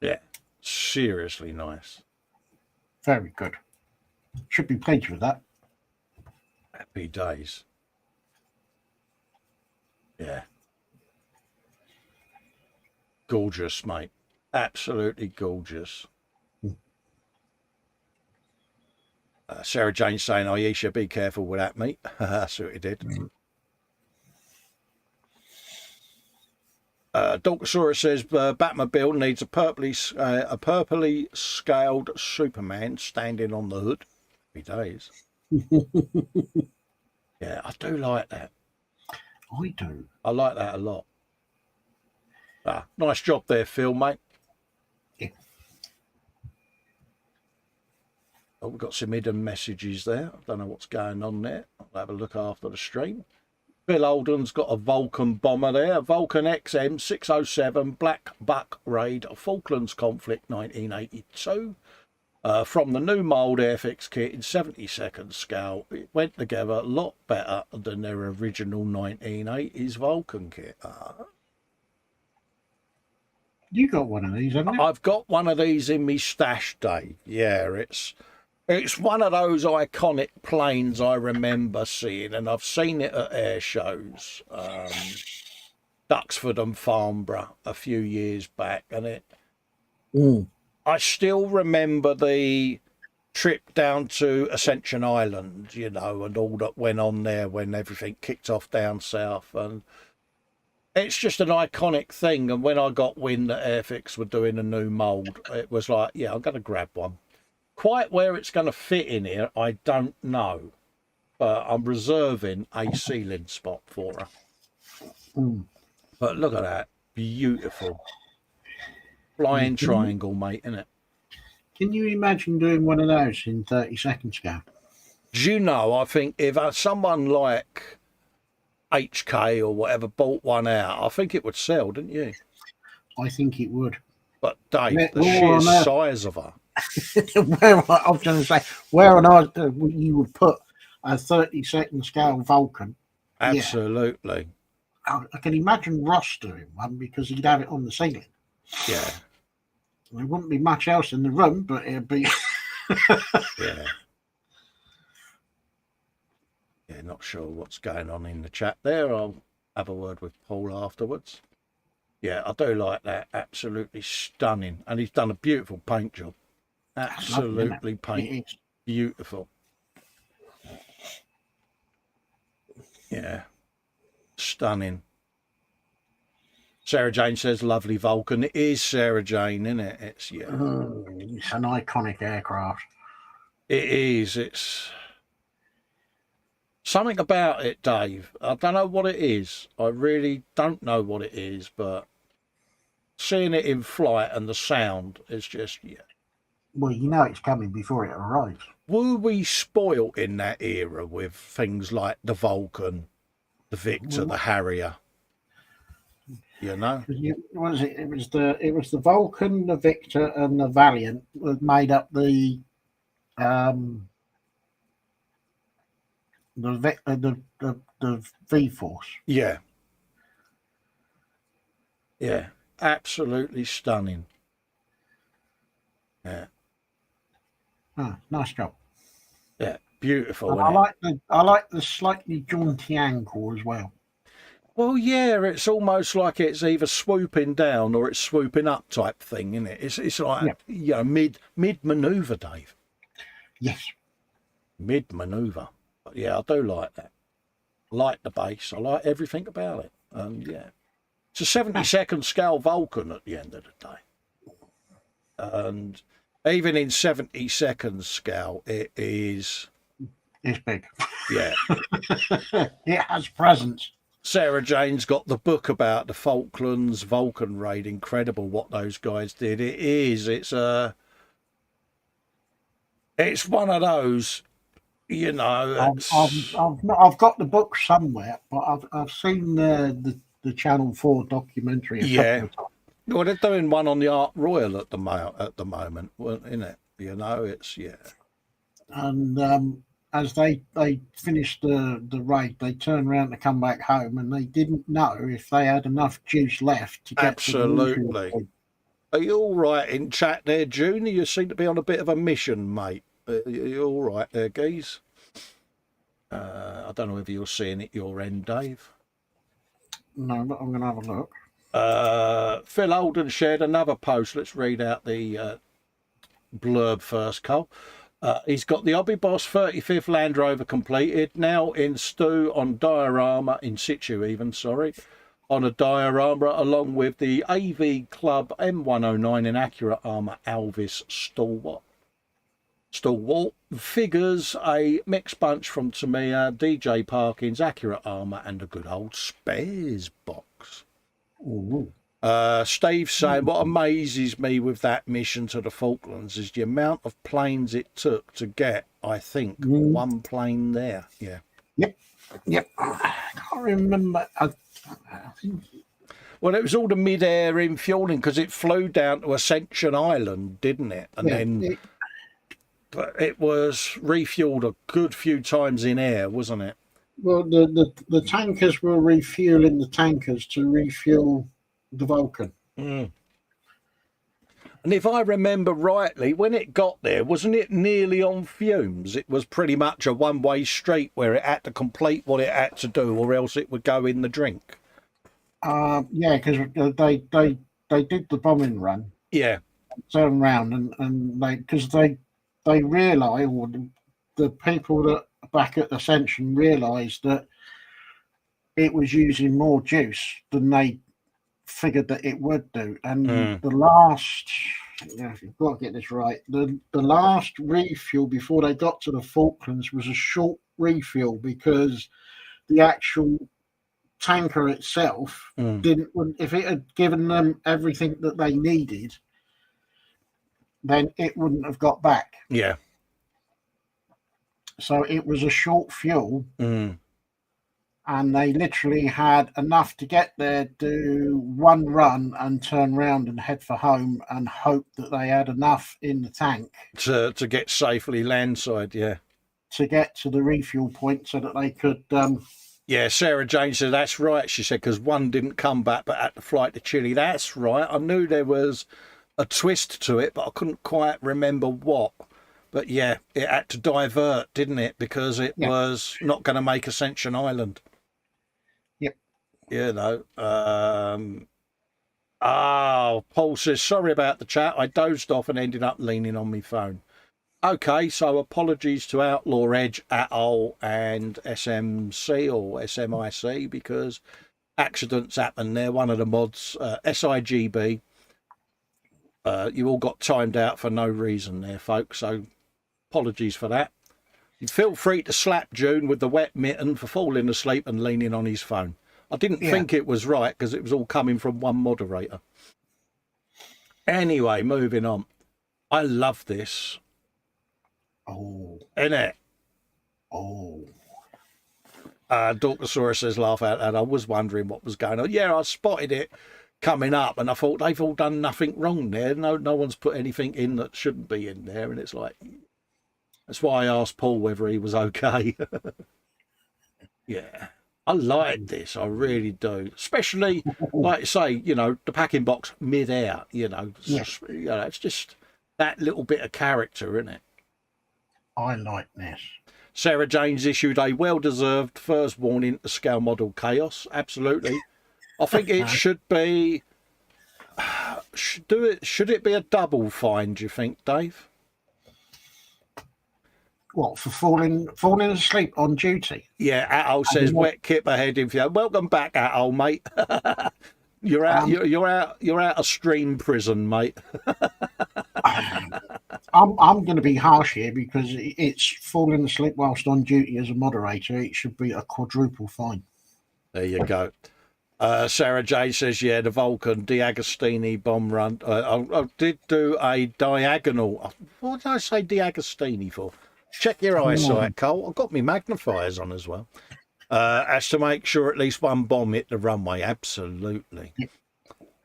Yeah, seriously nice. Very good. Should be pleased with that. Happy days. Yeah. Gorgeous, mate. Absolutely gorgeous. Sarah Jane saying, "Oh, Yesha, be careful with that, mate." That's what he did. Dorkosaurus says Batmobile needs a purpley scaled Superman standing on the hood. Happy days. Yeah, I do like that. I do. I like that a lot. Nice job there, Phil, mate. Yeah. Oh, we've got some hidden messages there. I don't know what's going on there. I'll have a look after the stream. Bill Alden's got a Vulcan bomber there. Vulcan XM 607 Black Buck Raid Falklands Conflict 1982. From the new mould Airfix kit in 70-second scale. It went together a lot better than their original 1980s Vulcan kit. You got one of these, haven't you? I've got one of these in me stash, Dave. Yeah, it's one of those iconic planes I remember seeing, and I've seen it at air shows, Duxford and Farnborough a few years back, and I still remember the trip down to Ascension Island, you know, and all that went on there when everything kicked off down south, and it's just an iconic thing. And when I got wind that Airfix were doing a new mould, it was like, yeah, I'm going to grab one. Quite where it's going to fit in here, I don't know. But I'm reserving a ceiling spot for her. But look at that. Beautiful. Flying triangle, mate, isn't it? Can you imagine doing one of those in 30-second scale? Do you know, I think if someone like HK or whatever bought one out, I think it would sell, didn't you? I think it would. But Dave, the sheer size of her. I was going to say, where on earth you would put a 30-second scale Vulcan? Absolutely. Yeah. I can imagine Ross doing one because he'd have it on the ceiling. Yeah. There wouldn't be much else in the room, but it'd be. Yeah. Yeah, not sure what's going on in the chat there. I'll have a word with Paul afterwards. Yeah, I do like that. Absolutely stunning. And he's done a beautiful paint job. Absolutely paint. Beautiful. Yeah. Stunning. Sarah Jane says, lovely Vulcan. It is Sarah Jane, isn't it? It's, yeah. It's an iconic aircraft. It is. It's something about it, Dave. I don't know what it is. I really don't know what it is, but seeing it in flight and the sound is just, yeah. Well, you know it's coming before it arrives. Were we spoilt in that era with things like the Vulcan, the Victor, the Harrier? You know, what is it? It was the Vulcan, the Victor, and the Valiant that made up the V Force. Yeah, yeah, absolutely stunning. Yeah, nice job. Yeah, beautiful. And I like the slightly jaunty ankle as well. Well, yeah, it's almost like it's either swooping down or it's swooping up type thing, isn't it? It's like, you know, mid manoeuvre, Dave. Yes. Mid manoeuvre. But yeah, I do like that. I like the base. I like everything about it. And yeah, it's a 70-second scale Vulcan at the end of the day. And even in 70-second scale, it is. It's big. Yeah. It has presence. Sarah Jane's got the book about the Falklands Vulcan raid. Incredible what those guys did. It is. It's one of those. You know, I've got the book somewhere, but I've seen the Channel 4 documentary a couple yeah. of times. Well, they're doing one on the Ark Royal at the moment, isn't it? You know, it's yeah. And as they finished the raid, they turned around to come back home, and they didn't know if they had enough juice left to get to the Absolutely. refuel. Are you all right in chat there, Junior? You seem to be on a bit of a mission, mate. Are you all right there, geez? I don't know if you're seeing it your end, Dave. No, but I'm going to have a look. Phil Holden shared another post. Let's read out the blurb first, Cole. He's got the Hobby Boss 35th Land Rover completed, now in stew on diorama, in situ even, sorry, on a diorama, along with the AV Club M109 in accurate armour Alvis Stalwart. Figures a mixed bunch from Tamiya, DJ Parkins, accurate armour, and a good old spares box. Ooh. Steve saying, what amazes me with that mission to the Falklands is the amount of planes it took to get, I think, one plane there. Yeah. Yep. I can't remember. I think... Well, it was all the mid-air refueling because it flew down to Ascension Island, didn't it? And then but it was refueled a good few times in air, wasn't it? Well, the tankers were refueling the tankers to refuel the Vulcan. And if I remember rightly, when it got there, wasn't it nearly on fumes? It was pretty much a one-way street where it had to complete what it had to do, or else it would go in the drink. Yeah, because they did the bombing run. Yeah. Turned around and they realised, or the people that are back at Ascension realised that it was using more juice than they figured that it would do. And the last, you've got to get this right, the last refuel before they got to the Falklands was a short refuel because the actual tanker itself didn't, if it had given them everything that they needed, then it wouldn't have got back. Yeah. So it was a short fuel, and they literally had enough to get there, do one run, and turn around and head for home, and hope that they had enough in the tank to get safely landside. Yeah. To get to the refuel point so that they could. Yeah, Sarah Jane said that's right. She said because one didn't come back, but had to fly to Chile. That's right. I knew there was a twist to it, but I couldn't quite remember what. But yeah, it had to divert, didn't it? Because it was not going to make Ascension Island. Yep. You know. Paul says, sorry about the chat. I dozed off and ended up leaning on my phone. Okay, so apologies to Outlaw Edge, ATOL and SMC or SMIC because accidents happen there. One of the mods, SIGB, you all got timed out for no reason there, folks, so apologies for that. You feel free to slap June with the wet mitten for falling asleep and leaning on his phone. I didn't think it was right because it was all coming from one moderator. Anyway, moving on. I love this. Oh. Innit? Oh. Dorkosaurus says, laugh out loud. I was wondering what was going on. Yeah, I spotted it coming up and I thought they've all done nothing wrong there. No one's put anything in that shouldn't be in there. And it's like, that's why I asked Paul whether he was okay. Yeah. I like this. I really do. Especially, like you say, you know, the packing box mid-air, you know. It's just that little bit of character, isn't it? I like this. Sarah Jane's issued a well-deserved first warning to scale model chaos. Absolutely. I think it should be... Should it be a double fine, do you think, Dave? What, for falling asleep on duty? Yeah, Atol says, wet kip ahead in you. Welcome back, Atol, mate. You're out of stream prison, mate. I'm going to be harsh here because it's falling asleep whilst on duty as a moderator. It should be a quadruple fine. There you go. Sarah J says, yeah, the Vulcan D'Agostini bomb run. I did do a diagonal. What did I say D'Agostini for? Check your eyesight, Cole. I've got my magnifiers on as well. As to make sure at least one bomb hit the runway. Absolutely. Yeah.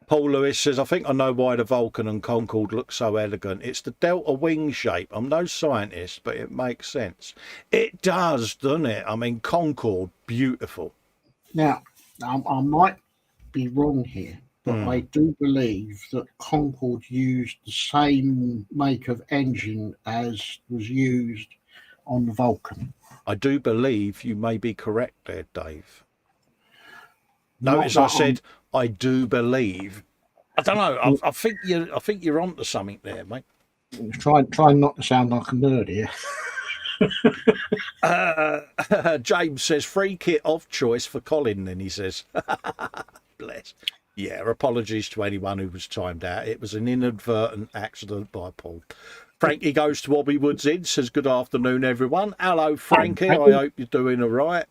Paul Lewis says, I think I know why the Vulcan and Concorde look so elegant. It's the delta wing shape. I'm no scientist, but it makes sense. It does, doesn't it? I mean, Concorde, beautiful. Now, I might be wrong here, but I do believe that Concorde used the same make of engine as was used on the Vulcan. I do believe you may be correct there, Dave. Notice I said I do believe. I don't know. I think you're onto something there, mate. Trying not to sound like a nerd here. James says free kit of choice for Colin. Then he says, bless. Yeah, apologies to anyone who was timed out. It was an inadvertent accident by Paul. Frankie goes to Bobby Woods in, says good afternoon, everyone. Hello, Frankie. I hope you're doing all right.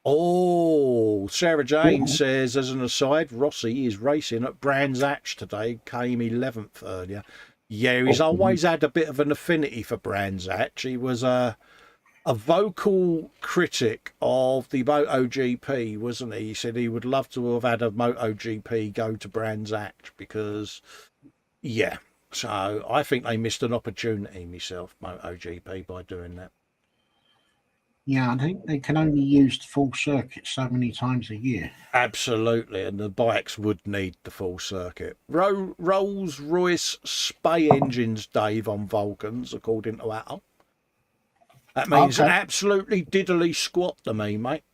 Oh, Sarah Jane says, as an aside, Rossi is racing at Brands Hatch today. Came 11th earlier. Yeah, he's always had a bit of an affinity for Brands Hatch. He was a vocal critic of the MotoGP, wasn't he? He said he would love to have had a MotoGP go to Brands Hatch because, yeah. So I think they missed an opportunity, myself, MotoGP, by doing that. Yeah, I think they can only use the full circuit so many times a year. Absolutely, and the bikes would need the full circuit. Rolls-Royce Spey engines, Dave, on Vulcans, according to Atto. That means absolutely diddly squat to me, mate.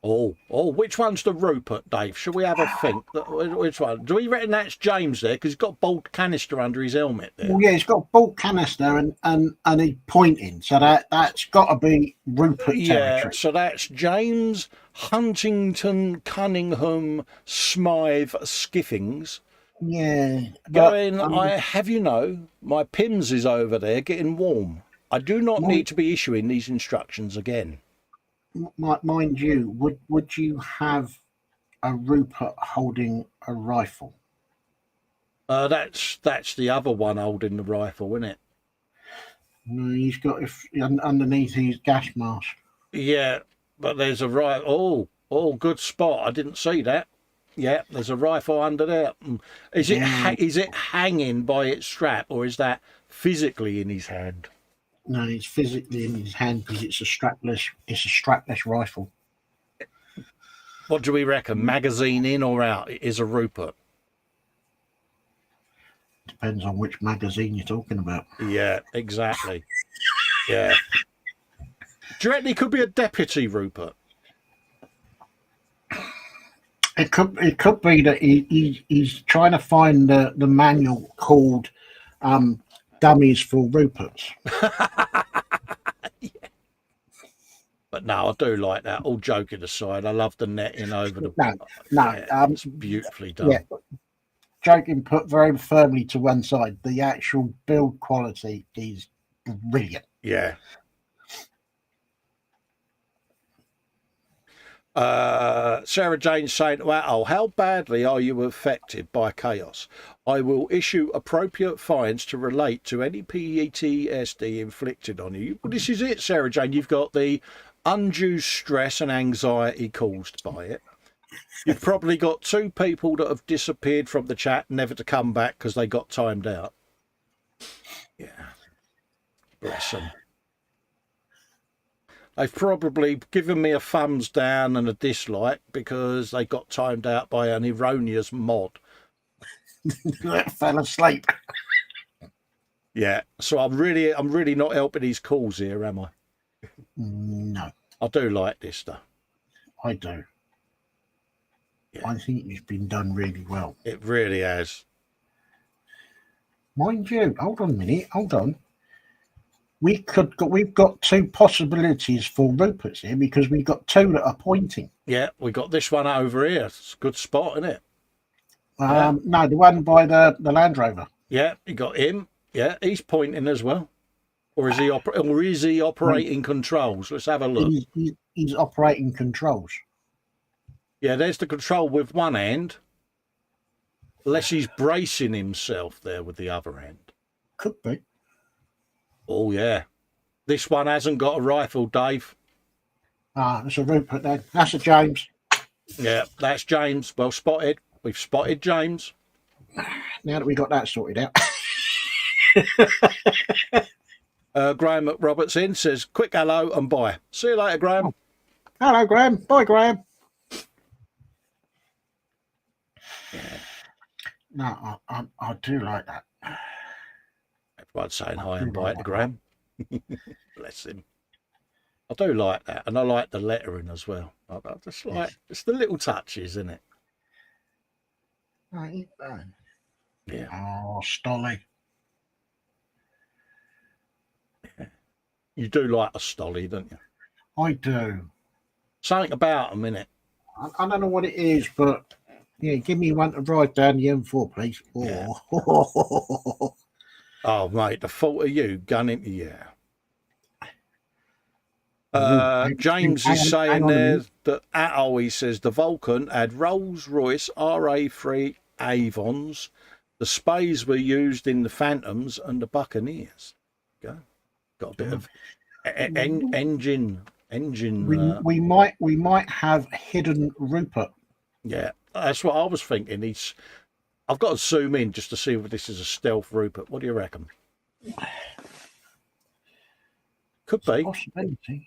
Oh, which one's the Rupert, Dave? Shall we have a think? Which one? Do we reckon that's James there? Because he's got a bolt canister under his helmet there. Well, yeah, he's got a bolt canister and he's pointing. So that's got to be Rupert territory. Yeah, so that's James Huntington Cunningham Smythe Skiffings. Yeah. Going, I have you know, my Pims is over there getting warm. I do not need to be issuing these instructions again. Mind you, would you have a Rupert holding a rifle? That's the other one holding the rifle, isn't it? No, he's got underneath his gas mask. Yeah, but there's a rifle. Oh, good spot. I didn't see that. Yeah, there's a rifle under there. Is it hanging by its strap, or is that physically in his hand? No, it's physically in his hand because it's a strapless rifle. What do we reckon? Magazine in or out? It is a Rupert. Depends on which magazine you're talking about. Yeah, exactly. Yeah. Do you reckon he could be a deputy Rupert? It could be that he's trying to find the manual called Dummies for Ruperts. Yeah. But no, I do like that. All joking aside, I love the netting over the. It's beautifully done. Yeah, joking put very firmly to one side. The actual build quality is brilliant. Yeah. Sarah Jane saying, wow, how badly are you affected by chaos? I will issue appropriate fines to relate to any PTSD inflicted on you. Well, this is it, Sarah Jane. You've got the undue stress and anxiety caused by it. You've probably got two people that have disappeared from the chat, never to come back because they got timed out. Yeah. Bless them. They've probably given me a thumbs down and a dislike because they got timed out by an erroneous mod. That fell asleep. Yeah, so I'm really not helping his cause here, am I? No. I do like this stuff. I do. Yeah. I think it's been done really well. It really has. Mind you, hold on a minute, hold on. We've got two possibilities for Ruperts here because we've got two that are pointing. Yeah, we got this one over here. It's a good spot, isn't it? No, the one by the Land Rover. Yeah, you got him. Yeah, he's pointing as well. Or is he operating controls? Let's have a look. He's operating controls. Yeah, there's the control with one hand. Unless he's bracing himself there with the other hand. Could be. Oh, yeah. This one hasn't got a rifle, Dave. Ah, it's a Rupert then. That's a James. Yeah, that's James. Well spotted. We've spotted James. Now that we got that sorted out. Graham Robertson says, quick hello and bye. See you later, Graham. Hello, Graham. Bye, Graham. Yeah. No, I do like that. Everyone's saying hi and bye to Graham. Bless him. I do like that. And I like the lettering as well. I just like, it's the little touches, isn't it? Right. Yeah. Oh, Stolly. Yeah. You do like a Stolly, don't you? I do. Something about them, innit? I don't know what it is, but yeah, give me one to ride down the M4, please. Oh, Yeah. Oh, mate, the fault of you, gun into you. James is saying there that he says the Vulcan had Rolls-Royce RA3 Avons. The Spays were used in the Phantoms and the Buccaneers. Got a bit of engine. We might have hidden Rupert. Yeah, that's what I was thinking. I've got to zoom in just to see if this is a stealth Rupert. What do you reckon? Could be.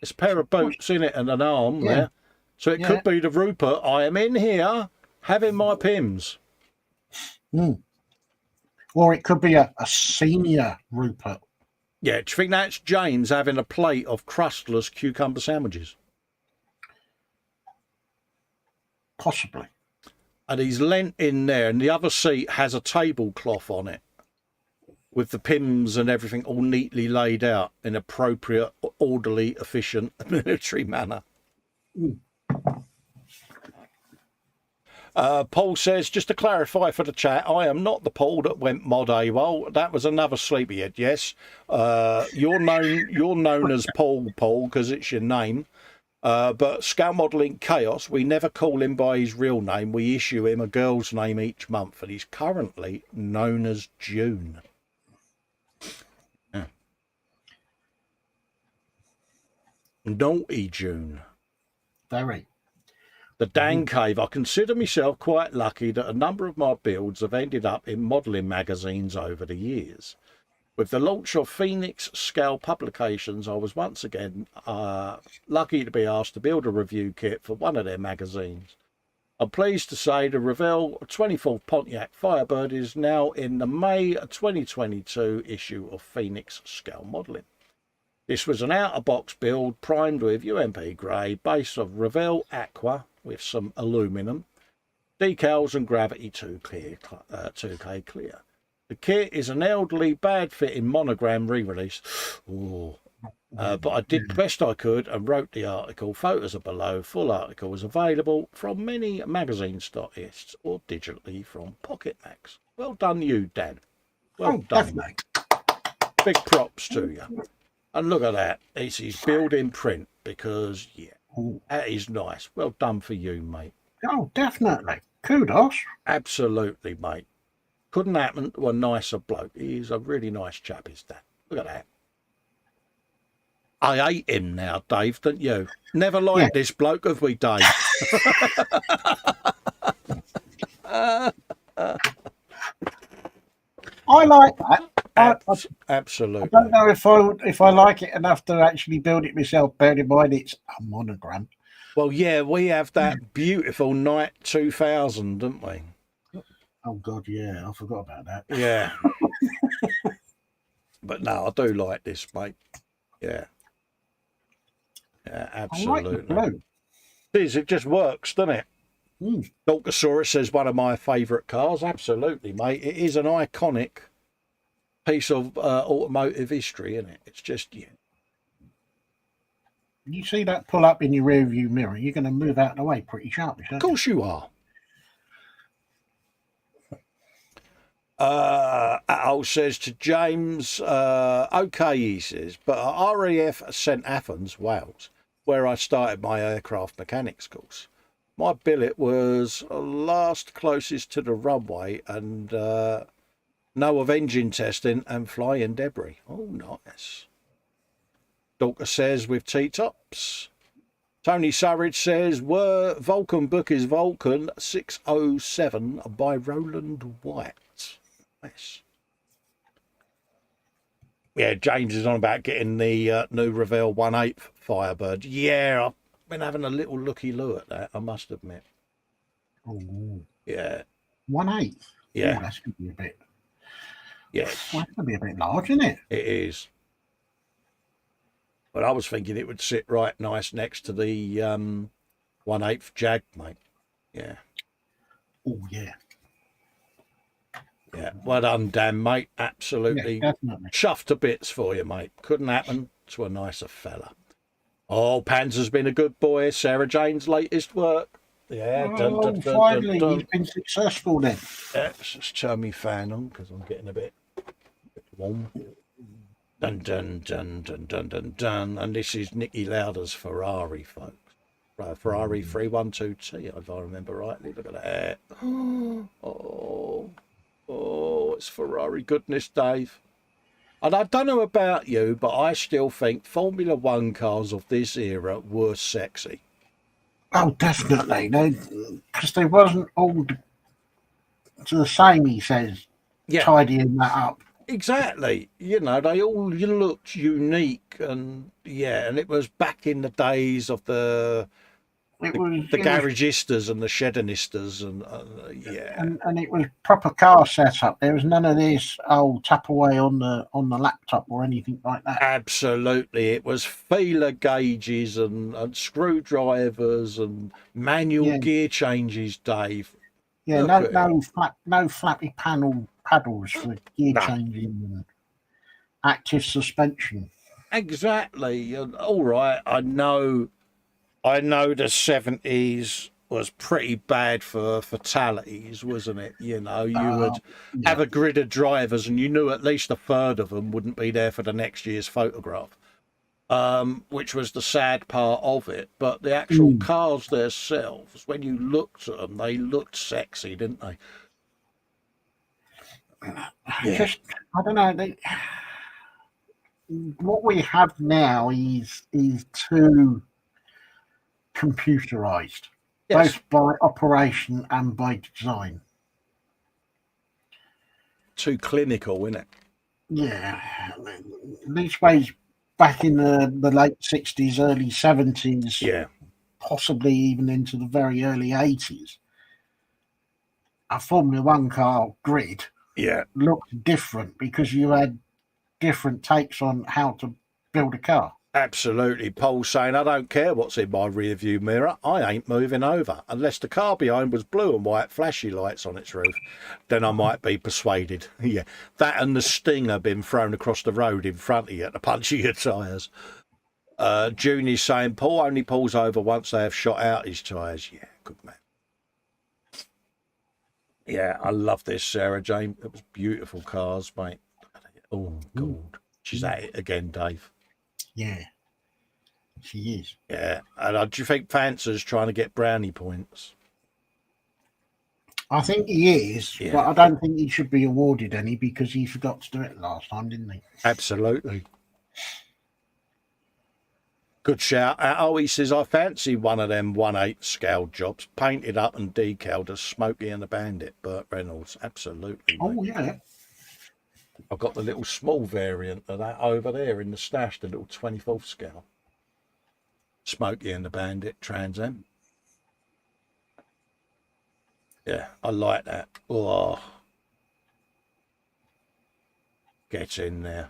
It's a pair of boots in it and an arm there. So it could be the Rupert. I am in here having my pims. Or it could be a senior Rupert. Yeah, do you think that's James having a plate of crustless cucumber sandwiches? Possibly. And he's leant in there, and the other seat has a tablecloth on it with the pims and everything all neatly laid out in appropriate, orderly, efficient military manner. Paul says, just to clarify for the chat, I am not the Paul that went mod AWOL. That was another sleepyhead, yes. You're known as Paul because it's your name. But Scale Modelling Chaos, we never call him by his real name. We issue him a girl's name each month, and he's currently known as June. Yeah. Naughty June. Very. The Dan Cave. I consider myself quite lucky that a number of my builds have ended up in modelling magazines over the years. With the launch of Phoenix Scale Publications, I was once again lucky to be asked to build a review kit for one of their magazines. I'm pleased to say the Revell 24th Pontiac Firebird is now in the May 2022 issue of Phoenix Scale Modelling. This was an out-of-box build primed with UMP grey, base of Revell Aqua with some aluminium, decals and gravity 2K clear. The kit is an elderly, bad-fitting monogram re-release. But I did the best I could and wrote the article. Photos are below. Full article is available from many magazine stockists or digitally from Pocket Max. Well done you, Dan. Well done, mate. Big props to you. And look at that. It's his build in print because, that is nice. Well done for you, mate. Oh, definitely. Kudos. Absolutely, mate. Couldn't happen to a nicer bloke. He's a really nice chap, is that? Look at that. I hate him now, Dave, don't you? Never liked this bloke, have we, Dave? I like that. Absolutely. I don't know if I like it enough to actually build it myself, bearing in mind it's a monogram. Well, yeah, we have that beautiful Night 2000, don't we? Oh, God, yeah, I forgot about that. Yeah. But no, I do like this, mate. Yeah. Yeah, absolutely. I like the blue. It just works, doesn't it? Dolcosaurus says one of my favourite cars. Absolutely, mate. It is an iconic piece of automotive history, isn't it? It's just, You see that pull up in your rear view mirror, you're going to move out of the way pretty sharpish, aren't you? Of course you are. Al says to James, okay, he says, but at RAF St Athens, Wales, where I started my aircraft mechanics course, My billet was last closest to the runway and no of engine testing and flying debris. Oh, nice. Dorcas says with T-tops. Tony Surridge says, were Vulcan book is Vulcan 607 by Roland White. Nice. Yeah, James is on about getting the new Revell 1/8 Firebird. Yeah, I've been having a little looky-loo at that, I must admit. Oh, Yeah. 1/8. Yeah. Ooh, that's going to be a bit. Yes. Well, that's going to be a bit large, isn't it? It is. But I was thinking it would sit right nice next to the 1/8 Jag, mate. Yeah. Oh, yeah. Yeah. Well done, Dan, mate. Absolutely. Yeah, definitely. Chuffed to bits for you, mate. Couldn't happen to a nicer fella. Oh, Panzer's been a good boy. Sarah Jane's latest work. Yeah. Finally, he's been successful then. Yeah, let's just turn me fan on because I'm getting a bit warm. Dun, dun, dun, dun, dun, dun, dun. And this is Nicky Lauder's Ferrari, folks. Ferrari 312T, if I remember rightly. Look at that. Oh, it's Ferrari goodness, Dave. And I don't know about you, but I still think Formula One cars of this era were sexy. Oh, definitely. Because they wasn't all the same, he says, tidying that up. Exactly. You know, they all looked unique and it was back in the days of the garagistas and the shedonistas and it was proper car setup. There was none of this tap away on the laptop or anything like that. Absolutely. It was feeler gauges and screwdrivers and manual gear changes, Dave. Yeah, no flappy paddles for gear changing and active suspension. Exactly. And all right, I know the 70s was pretty bad for fatalities, wasn't it? You know, you would have a grid of drivers and you knew at least a third of them wouldn't be there for the next year's photograph, which was the sad part of it. But the actual cars themselves, when you looked at them, they looked sexy, didn't they? Just, I don't know. What we have now is too computerized, both by operation and by design. Too clinical, isn't it? Yeah, these ways back in the late 60s, early 70s, possibly even into the very early 80s, a Formula One car grid looked different because you had different takes on how to build a car. Absolutely. Paul's saying, I don't care what's in my rear view mirror. I ain't moving over. Unless the car behind was blue and white flashy lights on its roof, then I might be persuaded. Yeah. That and the stinger being thrown across the road in front of you to punch your tyres. Junie's saying, Paul only pulls over once they have shot out his tyres. Yeah, good man. Yeah, I love this, Sarah Jane. It was beautiful cars, mate. Oh, God. She's at it again, Dave. Yeah, she is. Yeah, and do you think Fancer's trying to get brownie points? I think he is, but I don't think he should be awarded any because he forgot to do it last time, didn't he? Absolutely. Good shout. Oh, he says, I fancy one of them 1/8 scale jobs, painted up and decaled as Smokey and the Bandit, Burt Reynolds. Absolutely. Oh, mate. yeah. I've got the little small variant of that over there in the stash, the little 24th scale. Smokey and the Bandit Trans Am. Yeah, I like that. Oh. Get in there.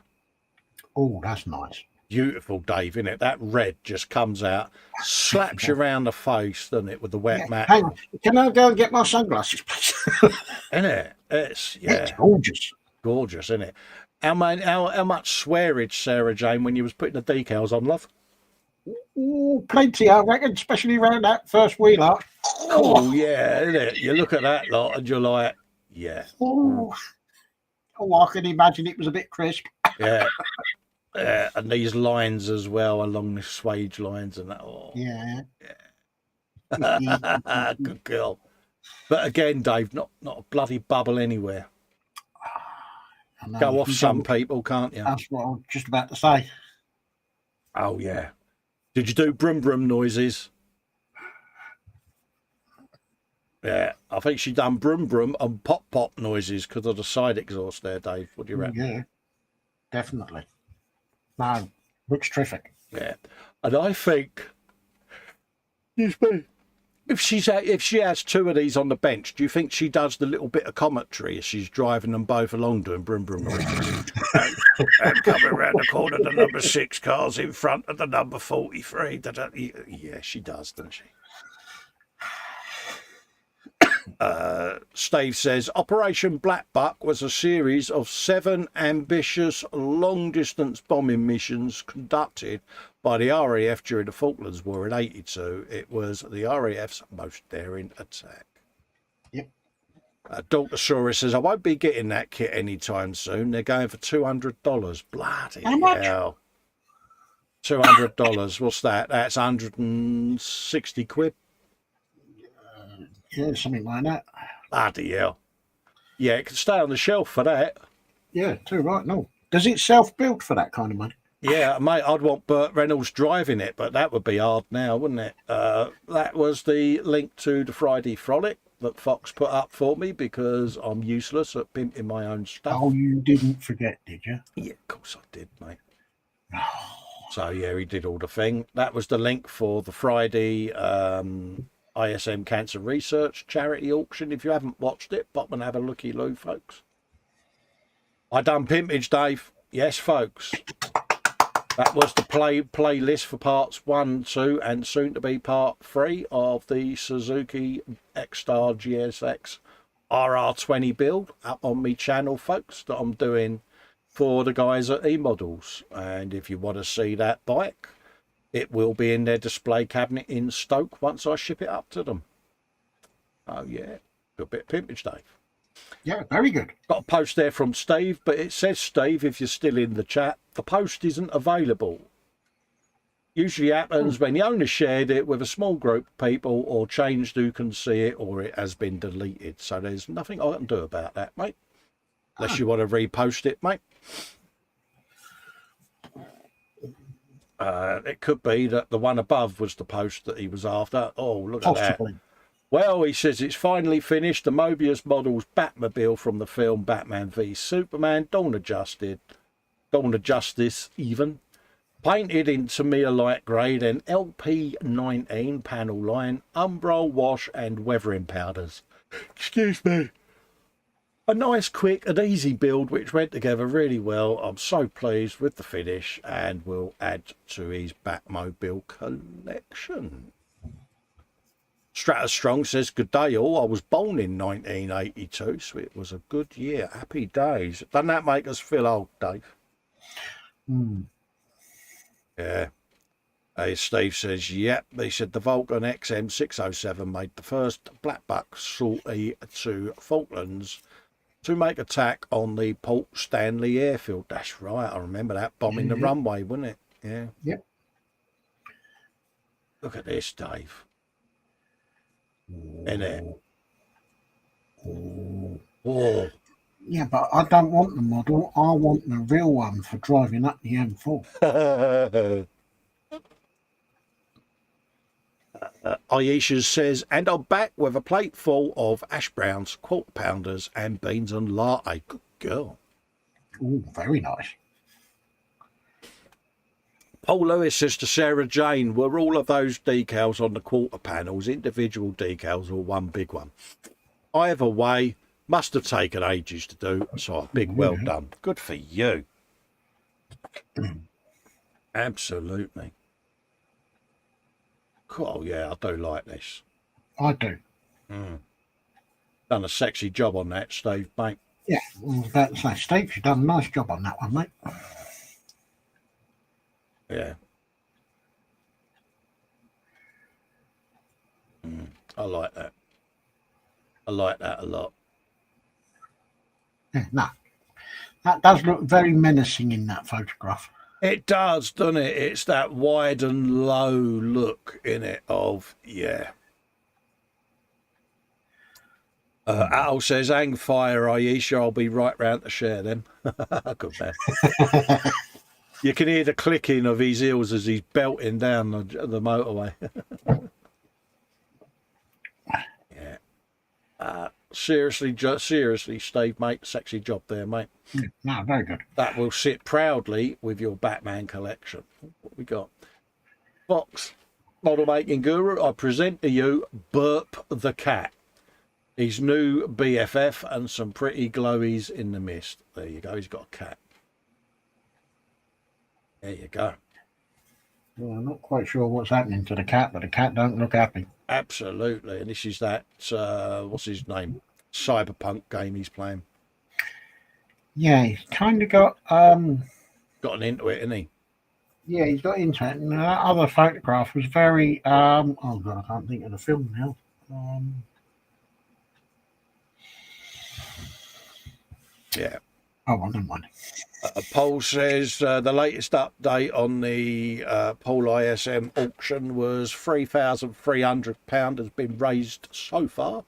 Oh, that's nice. Beautiful, Dave, isn't it? That red just comes out, slaps you around the face, doesn't it, with the wet mat. Hang on. Can I go and get my sunglasses, please? Isn't it? It's gorgeous. Gorgeous, isn't it? How much swearage, Sarah Jane, when you was putting the decals on, love? Ooh, plenty, I reckon, especially around that first wheeler. Oh, yeah, isn't it? You look at that lot and you're like, yeah. Oh, I can imagine it was a bit crisp. Yeah. And these lines as well along the swage lines and that. Oh, yeah. Good girl. But again, Dave, not a bloody bubble anywhere. Go off some people, can't you? That's what I was just about to say. Oh, yeah. Did you do brum brum noises? Yeah, I think she done brum brum and pop pop noises because of the side exhaust there, Dave. What do you reckon? Yeah, definitely. No, looks terrific. Yeah, and I think, excuse me, if she has two of these on the bench, do you think she does the little bit of commentary as she's driving them both along doing brum brum noises? and coming around the corner, the number 6 car's in front of the number 43. Yeah, she does, doesn't she? Steve says Operation Black Buck was a series of 7 ambitious long-distance bombing missions conducted by the RAF during the Falklands War in '82. It was the RAF's most daring attack. Yep. Dr. Saurus says, I won't be getting that kit anytime soon. They're going for $200. Bloody hell. $200. What's that? That's 160 quid. Yeah, something like that. Bloody hell. Yeah, it can stay on the shelf for that. Yeah, too right. No. Does it self-build for that kind of money? Yeah, mate, I'd want Burt Reynolds driving it, but that would be hard now, wouldn't it? That was the link to the Friday Frolic that Fox put up for me because I'm useless at pimping my own stuff. Oh, you didn't forget, did you? Yeah, of course I did, mate. So, yeah, he did all the thing. That was the link for the Friday ISM Cancer Research charity auction. If you haven't watched it, pop and have a looky-loo, folks. I done pimpage, Dave. Yes, folks. That was the playlist for parts 1, 2, and soon to be part 3 of the Suzuki X-Star GSX RR20 build up on me channel, folks, that I'm doing for the guys at E-Models. And if you want to see that bike, it will be in their display cabinet in Stoke once I ship it up to them. Oh, yeah. Good bit of pimpage, Dave. Yeah, very good. Got a post there from Steve, but it says, Steve, if you're still in the chat, the post isn't available. Usually happens when the owner shared it with a small group of people or changed who can see it or it has been deleted. So there's nothing I can do about that, mate. Unless you want to repost it, mate. It could be that the one above was the post that he was after. Oh, look at that. Well, he says it's finally finished. The Mobius Models Batmobile from the film Batman v Superman, Dawn of Justice even, painted in Tamiya light grey, then LP19 panel line, umbral wash and weathering powders. Excuse me. A nice, quick and easy build which went together really well. I'm so pleased with the finish and will add to his Batmobile collection. Stratastrong says, good day all. I was born in 1982, so it was a good year. Happy days. Doesn't that make us feel old, Dave? Yeah. Hey, Steve says, yep. He said the Vulcan XM607 made the first Black Buck sortie to Falklands to make attack on the Port Stanley airfield. That's right. I remember that bombing the runway, wasn't it? Yeah. Yep. Look at this, Dave. In it. Oh. Yeah, but I don't want the model. I want the real one for driving up the M4. Aisha says, and I'm back with a plate full of ash browns, quarter pounders, and beans and latte. Good girl. Oh, very nice. Paul Lewis says to Sarah Jane, were all of those decals on the quarter panels individual decals or one big one? Either way, must have taken ages to do, so a big well done. Good for you. Absolutely. Oh, yeah, I do like this. I do. Done a sexy job on that, Steve, mate. Yeah, I was about to say, Steve, you've done a nice job on that one, mate. Yeah. I like that. I like that a lot. Yeah, no. That does look very menacing in that photograph. It does, doesn't it? It's that wide and low look in it of, yeah. Al says, hang fire, Aisha. I'll be right round to share them. Good man. You can hear the clicking of his heels as he's belting down the motorway. Yeah. Seriously, Steve, mate, sexy job there, mate. No, very good. That will sit proudly with your Batman collection. What we got? Fox, model making guru, I present to you Burp the cat. His new BFF and some pretty glowies in the mist. There you go. He's got a cat. There you go. Well, I'm not quite sure what's happening to the cat, but the cat don't look happy. Absolutely. And this is that, what's his name? Cyberpunk game he's playing. Yeah, he's kind of got... Gotten into it, hasn't he? Yeah, he's got into it. And that other photograph was very... oh, God, I can't think of the film now. Yeah. Oh, well, never mind. Paul says the latest update on the Paul ISM auction was £3,300 has been raised so far.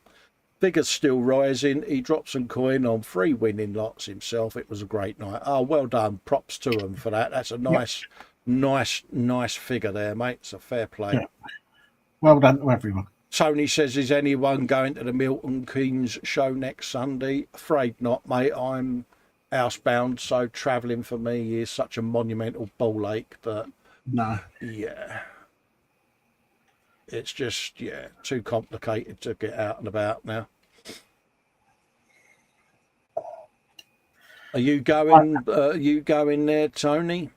Figures still rising. He dropped some coin on 3 winning lots himself. It was a great night. Oh, well done. Props to him for that. That's a nice figure there, mate. It's a fair play. Yeah. Well done to everyone. Tony says, is anyone going to the Milton Keynes show next Sunday? Afraid not, mate. I'm housebound, so travelling for me is such a monumental ball ache that... No. Yeah. It's just, too complicated to get out and about now. Are you going there, Tony?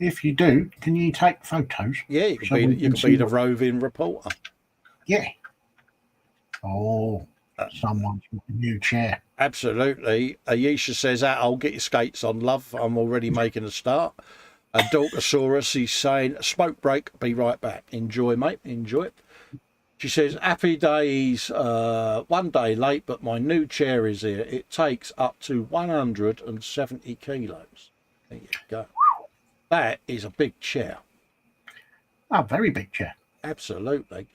If you do, can you take photos? Yeah, you can be the roving reporter. Yeah. Oh, someone's got a new chair. Absolutely. Ayesha says, I'll get your skates on, love. I'm already making a start. Dorkosaurus, he's saying, smoke break, be right back. Enjoy, mate, enjoy it. She says, happy days, 1 day late, but my new chair is here. It takes up to 170 kilos. There you go. That is a big chair. A very big chair. Absolutely.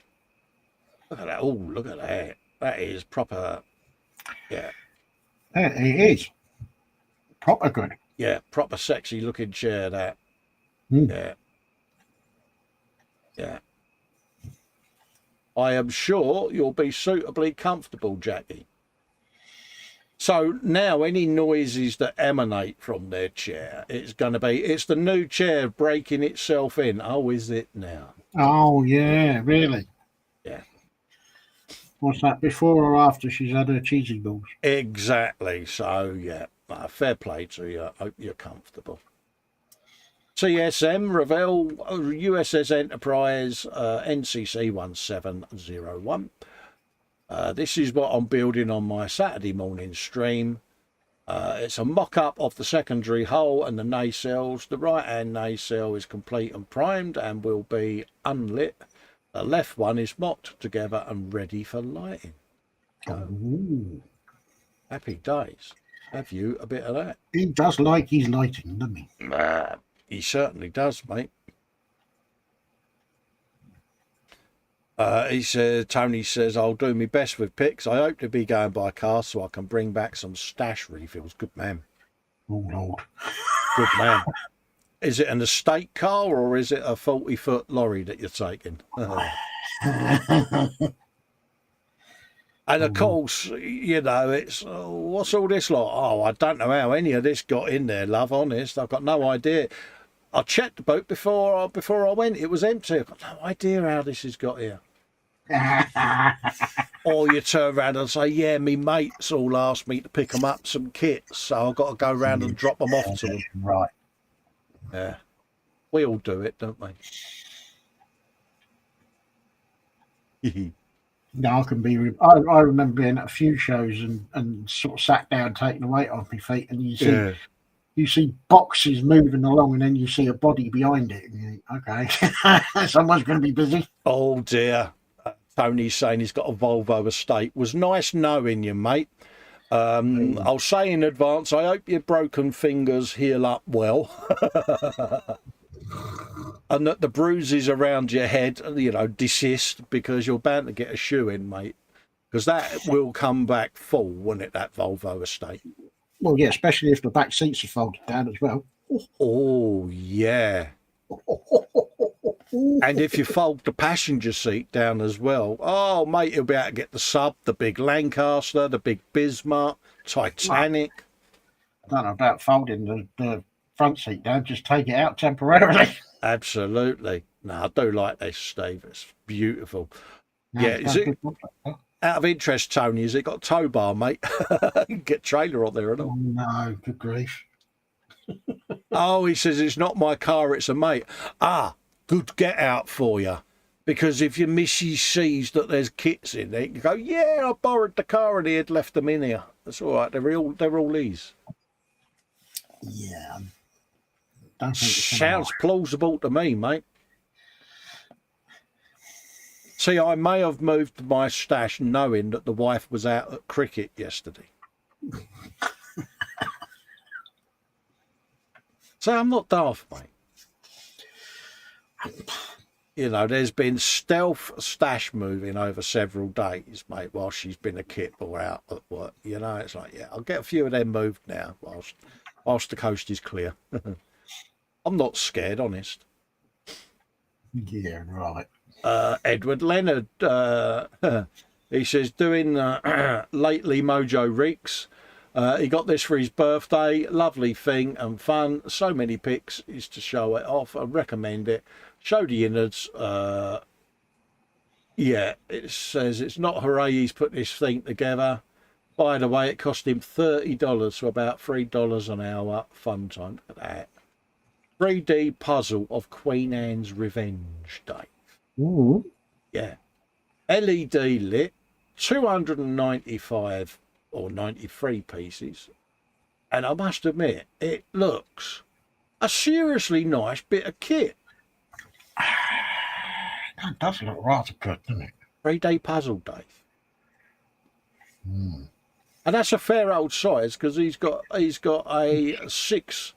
Look at that. Oh, look at that. That is proper. Yeah. It is. Proper good. Yeah, proper sexy looking chair, that. Mm. Yeah. Yeah. I am sure you'll be suitably comfortable, Jackie. So now any noises that emanate from their chair, it's the new chair breaking itself in. Oh, is it now? Oh, yeah, really? Yeah. What's that, before or after she's had her cheesy balls? Exactly. So, yeah, fair play to you. I hope you're comfortable. CSM, Ravel, USS Enterprise, NCC 1701. This is what I'm building on my Saturday morning stream. It's a mock-up of the secondary hull and the nacelles. The right-hand nacelle is complete and primed and will be unlit. The left one is mocked together and ready for lighting. Oh. Happy days. Have you a bit of that? He does like his lighting, doesn't he? He certainly does, mate. Tony says, I'll do my best with pics. I hope to be going by car so I can bring back some stash refills. Good man. Oh, Lord. Good man. Is it an estate car or is it a 40-foot lorry that you're taking? And of course, you know, it's, what's all this lot? Oh, I don't know how any of this got in there, love, honest. I've got no idea. I checked the boat before I went. It was empty. I've got no idea how this has got here. Or you turn around and say, yeah, me mates all asked me to pick them up some kits, so I've got to go round and drop them off to them. Right. Yeah. We all do it, don't we? No, I remember being at a few shows and sort of sat down, taking the weight off my feet, and you see boxes moving along, and then you see a body behind it, and you think, okay, someone's going to be busy. Oh dear. Tony's saying he's got a Volvo estate. Was nice knowing you, mate. I'll say in advance, I hope your broken fingers heal up well. And that the bruises around your head, you know, desist, because you're bound to get a shoe in, mate. Because that will come back full, won't it, that Volvo estate? Well, yeah, especially if the back seats are folded down as well. Oh, yeah. And if you fold the passenger seat down as well, oh, mate, you'll be able to get the sub, the big Lancaster, the big Bismarck, Titanic. I don't know about folding the front seat down, just take it out temporarily. Absolutely. No, I do like this, Steve. It's beautiful. No, Yeah, is it, out of interest, Tony, has it got tow bar, mate? You can get trailer on there and all. Oh, no, good grief. Oh, he says, it's not my car, it's a mate. Ah, good get out for you. Because if your missus sees that there's kits in there, you go, yeah, I borrowed the car and he had left them in here. That's all right. They're all his. Yeah. Don't think it's Sounds plausible to me, mate. See, I may have moved my stash knowing that the wife was out at cricket yesterday. So I'm not daft, mate. You know, there's been stealth stash moving over several days, mate, while she's been a kit or out at work. You know, it's like, yeah, I'll get a few of them moved now whilst the coast is clear. I'm not scared, honest. Yeah, right. Edward Leonard, he says, doing lately Mojo Reeks. He got this for his birthday. Lovely thing and fun. So many pics is to show it off. I recommend it. Show the innards. Yeah, it says it's not hooray he's put this thing together. By the way, it cost him $30, so about $3 an hour. Fun time. Look at that. 3D puzzle of Queen Anne's Revenge Day. Ooh. Yeah. LED lit, 295 or 93 pieces. And I must admit, it looks a seriously nice bit of kit. That does look rather good, doesn't it? 3D puzzle, Dave. Mm. And that's a fair old size because he's got a six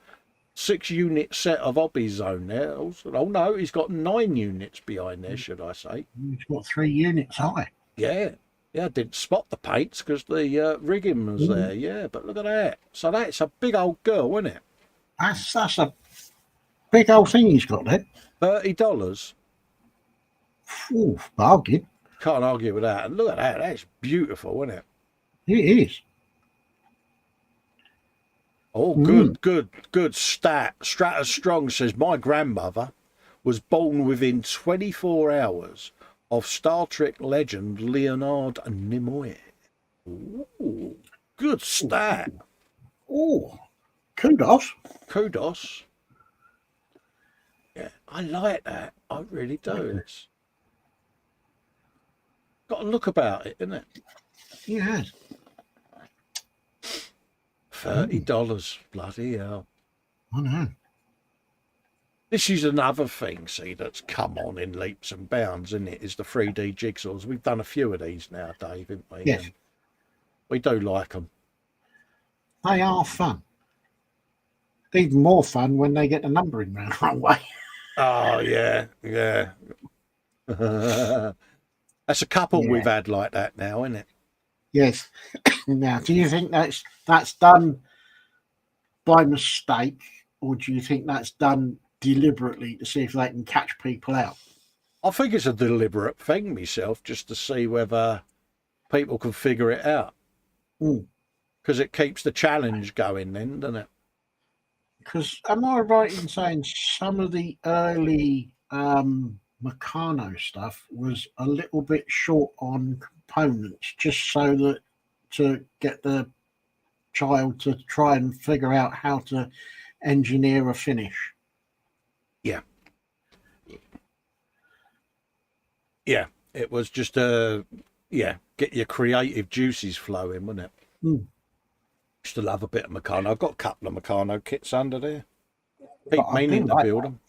unit set of hobbies on there. Oh no, he's got 9 units behind there, should I say? He's got 3 units high. Yeah, I didn't spot the paints because the rigging was there. Yeah, but look at that. So that's a big old girl, isn't it? That's a big old thing he's got there. $30. Ooh, bargain. Can't argue with that. And look at that. That's beautiful, isn't it? It is. Oh, good stat. Strata Strong says, my grandmother was born within 24 hours of Star Trek legend Leonard Nimoy. Ooh, good stat. Oh, kudos. Kudos. Yeah, I like that. I really do. It's got a look about it, isn't it? Yeah. $30. Bloody hell. I know. This is another thing, see, that's come on in leaps and bounds, isn't it? Is the 3D jigsaws. We've done a few of these now, Dave, haven't we? Yes. And we do like them. They are fun. Even more fun when they get the numbering round the wrong way. Oh, yeah. That's a couple we've had like that now, isn't it? Yes. Now, do you think that's done by mistake, or do you think that's done deliberately to see if they can catch people out? I think it's a deliberate thing myself, just to see whether people can figure it out. Because it keeps the challenge going then, doesn't it? Because am I right in saying some of the early Meccano stuff was a little bit short on components, just so that to get the child to try and figure out how to engineer a finish? Yeah, it was just get your creative juices flowing, wasn't it? Used to love a bit of Meccano. I've got a couple of Meccano kits under there. Keep meaning to build them.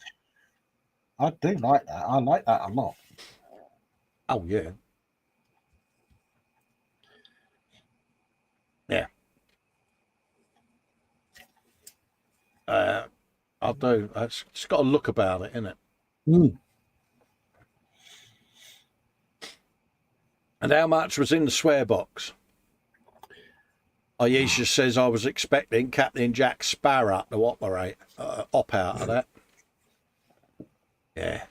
I do like that. I like that a lot. Oh, yeah. Yeah. I do. It's got a look about it, isn't it? And how much was in the swear box? Aisha says I was expecting Captain Jack Sparrow to op out of that. Yeah.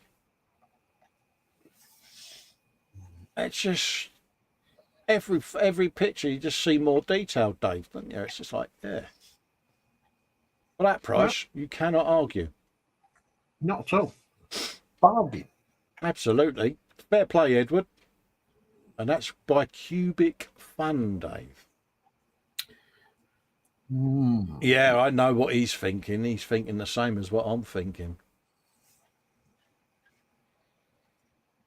It's just every picture you just see more detail, Dave, don't you? It's just like, yeah. For that price, you cannot argue. Not at all. Bargain. Absolutely. Fair play, Edward. And that's by Cubic Fun, Dave. Yeah, I know what he's thinking. He's thinking the same as what I'm thinking.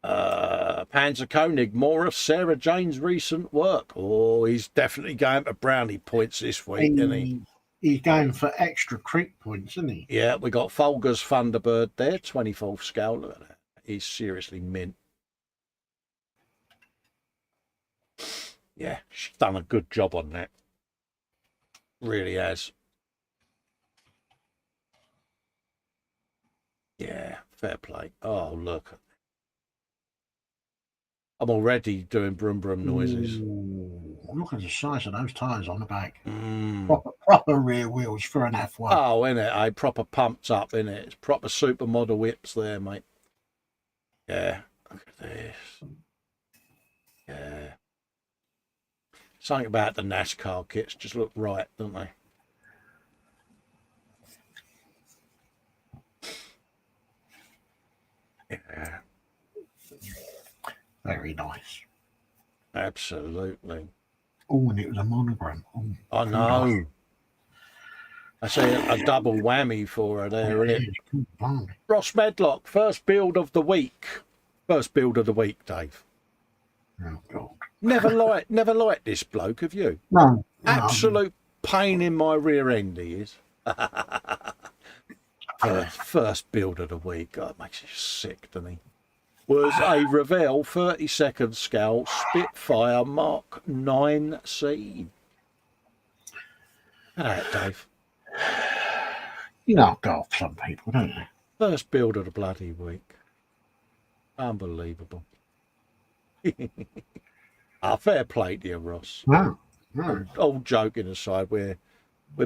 Panzer Koenig, more of Sarah Jane's recent work. Oh, he's definitely going for brownie points this week, isn't he? He's going for extra creep points, isn't he? Yeah, we got Folger's Thunderbird there, 24th scale. Look at that. He's seriously mint. Yeah, she's done a good job on that. Really has. Yeah, fair play. Oh, look. I'm already doing brum brum noises. Ooh, look at the size of those tyres on the back. Proper rear wheels for an F1. Oh, innit? Proper pumped up, innit? It's proper supermodel whips there, mate. Yeah, look at this. Yeah. Something about the NASCAR kits just look right, don't they? Yeah. Very nice. Absolutely. Oh, and it was a monogram. Oh, I know. Nice. I say a double whammy for her there, isn't it? Ross Medlock, first build of the week. First build of the week, Dave. Oh, God. Never liked this bloke, have you? No. Absolute pain in my rear end, he is. First build of the week. God, it makes you sick, doesn't he? Was a Revell 32nd scale Spitfire Mark 9C. Look at that, Dave. You know, golf some people, don't you? First build of the bloody week. Unbelievable. Fair play to you, Ross. No. All joking aside, we're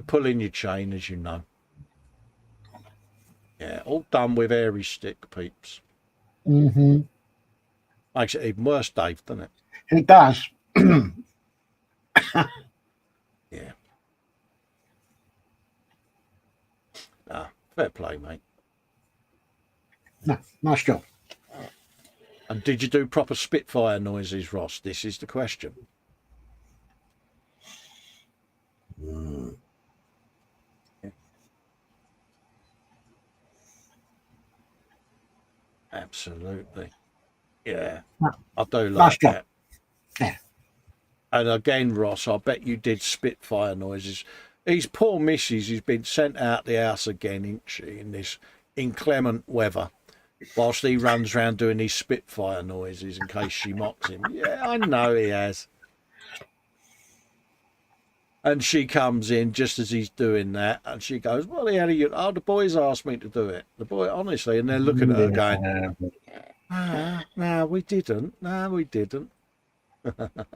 pulling your chain, as you know. Yeah, all done with airy stick, peeps. Mm-hmm. Makes it even worse, Dave, doesn't it? It does. Yeah. Fair play, mate. No, nice job. And did you do proper Spitfire noises, Ross? This is the question. Yeah. Absolutely. Yeah. I do like that. Yeah. And again, Ross, I bet you did Spitfire noises. These poor missus who's been sent out the house again, isn't she, in this inclement weather, whilst he runs around doing these Spitfire noises in case she mocks him. Yeah, I know he has. And she comes in just as he's doing that, and she goes, "What the hell are you?" "Oh, the boys asked me to do it." The boy, honestly, and they're looking at her going, "No, we didn't. No, we didn't."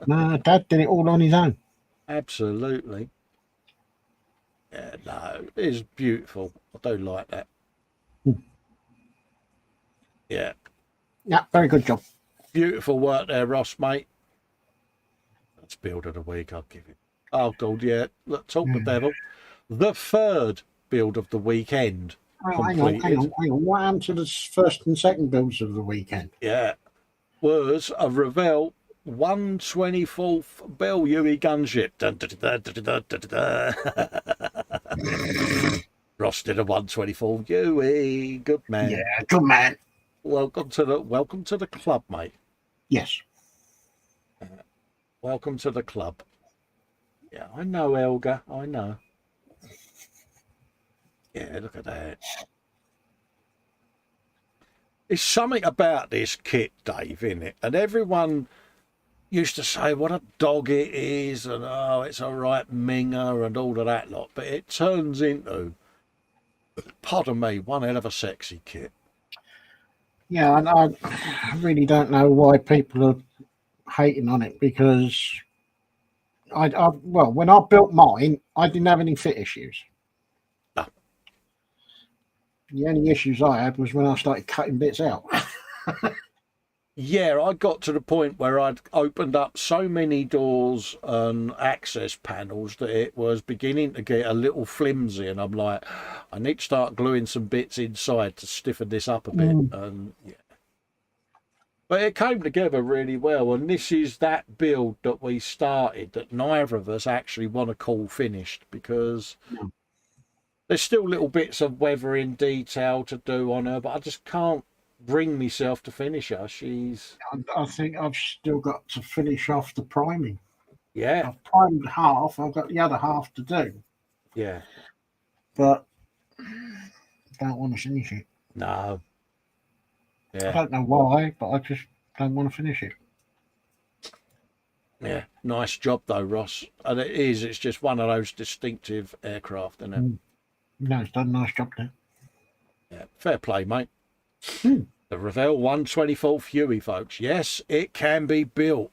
No, Dad did it all on his own. Absolutely. Yeah, no, it is beautiful. I do like that. Yeah. Yeah, very good job. Beautiful work there, Ross, mate. That's build of the week, I'll give it. Oh, God, yeah. Look, talk the devil. The third build of the weekend. Hang on. What happened to the first and second builds of the weekend? Yeah. Was a Revell 124th Bell Huey gunship. Ross did a 124 Huey. Good man. Yeah, good man. Welcome to the club, mate. Yes. Welcome to the club. Yeah, I know, Elga. I know. Yeah, look at that. There's something about this kit, Dave, in it, and everyone used to say what a dog it is, and oh, it's a right minger, and all of that lot. But it turns into, pardon me, one hell of a sexy kit. Yeah, and I really don't know why people are hating on it because well, when I built mine, I didn't have any fit issues. No. The only issues I had was when I started cutting bits out. Yeah, I got to the point where I'd opened up so many doors and access panels that it was beginning to get a little flimsy, and I'm like, I need to start gluing some bits inside to stiffen this up a bit. And yeah, but it came together really well, and this is that build that we started that neither of us actually want to call finished, because there's still little bits of weathering detail to do on her, but I just can't bring myself to finish her. I think I've still got to finish off the priming. Yeah, I've primed half. I've got the other half to do. Yeah, but I don't want to finish it. No. Yeah. I don't know why, but I just don't want to finish it. Yeah, nice job though, Ross. And it's just one of those distinctive aircraft, isn't it? No, it's done a nice job there. Yeah, fair play, mate. The Revell 124th Huey, folks. Yes, it can be built.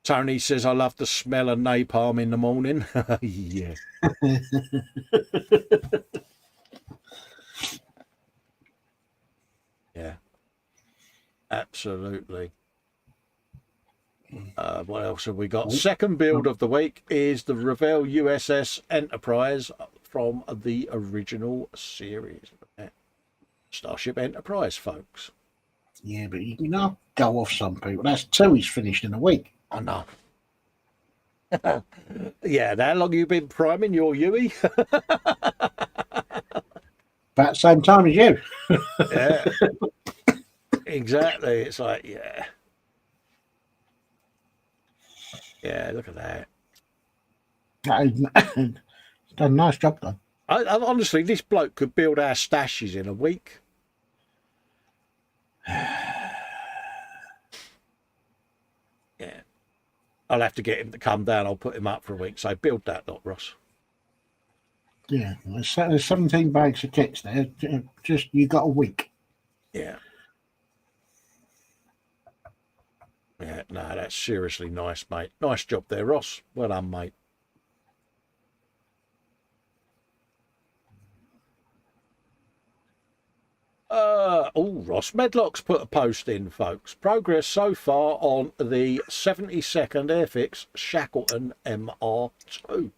Tony says, I love the smell of napalm in the morning. Yeah. Yeah. Absolutely. What else have we got? Second build of the week is the Revell USS Enterprise from the original series. Starship Enterprise, folks. Yeah, but you know, go off some people. That's 2 he's finished in a week. I know. Yeah, how long have you been priming your Huey? About the same time as you. Yeah. Exactly. It's like, yeah. Yeah, look at that. He's done a nice job, though. I honestly, this bloke could build our stashes in a week. Yeah. I'll have to get him to come down. I'll put him up for a week. So build that lot, Ross. Yeah, there's 17 bags of kits there. Just, you got a week. Yeah. Yeah, no, that's seriously nice, mate. Nice job there, Ross. Well done, mate. Ross Medlock's put a post in, folks. Progress so far on the 72nd Airfix Shackleton MR2.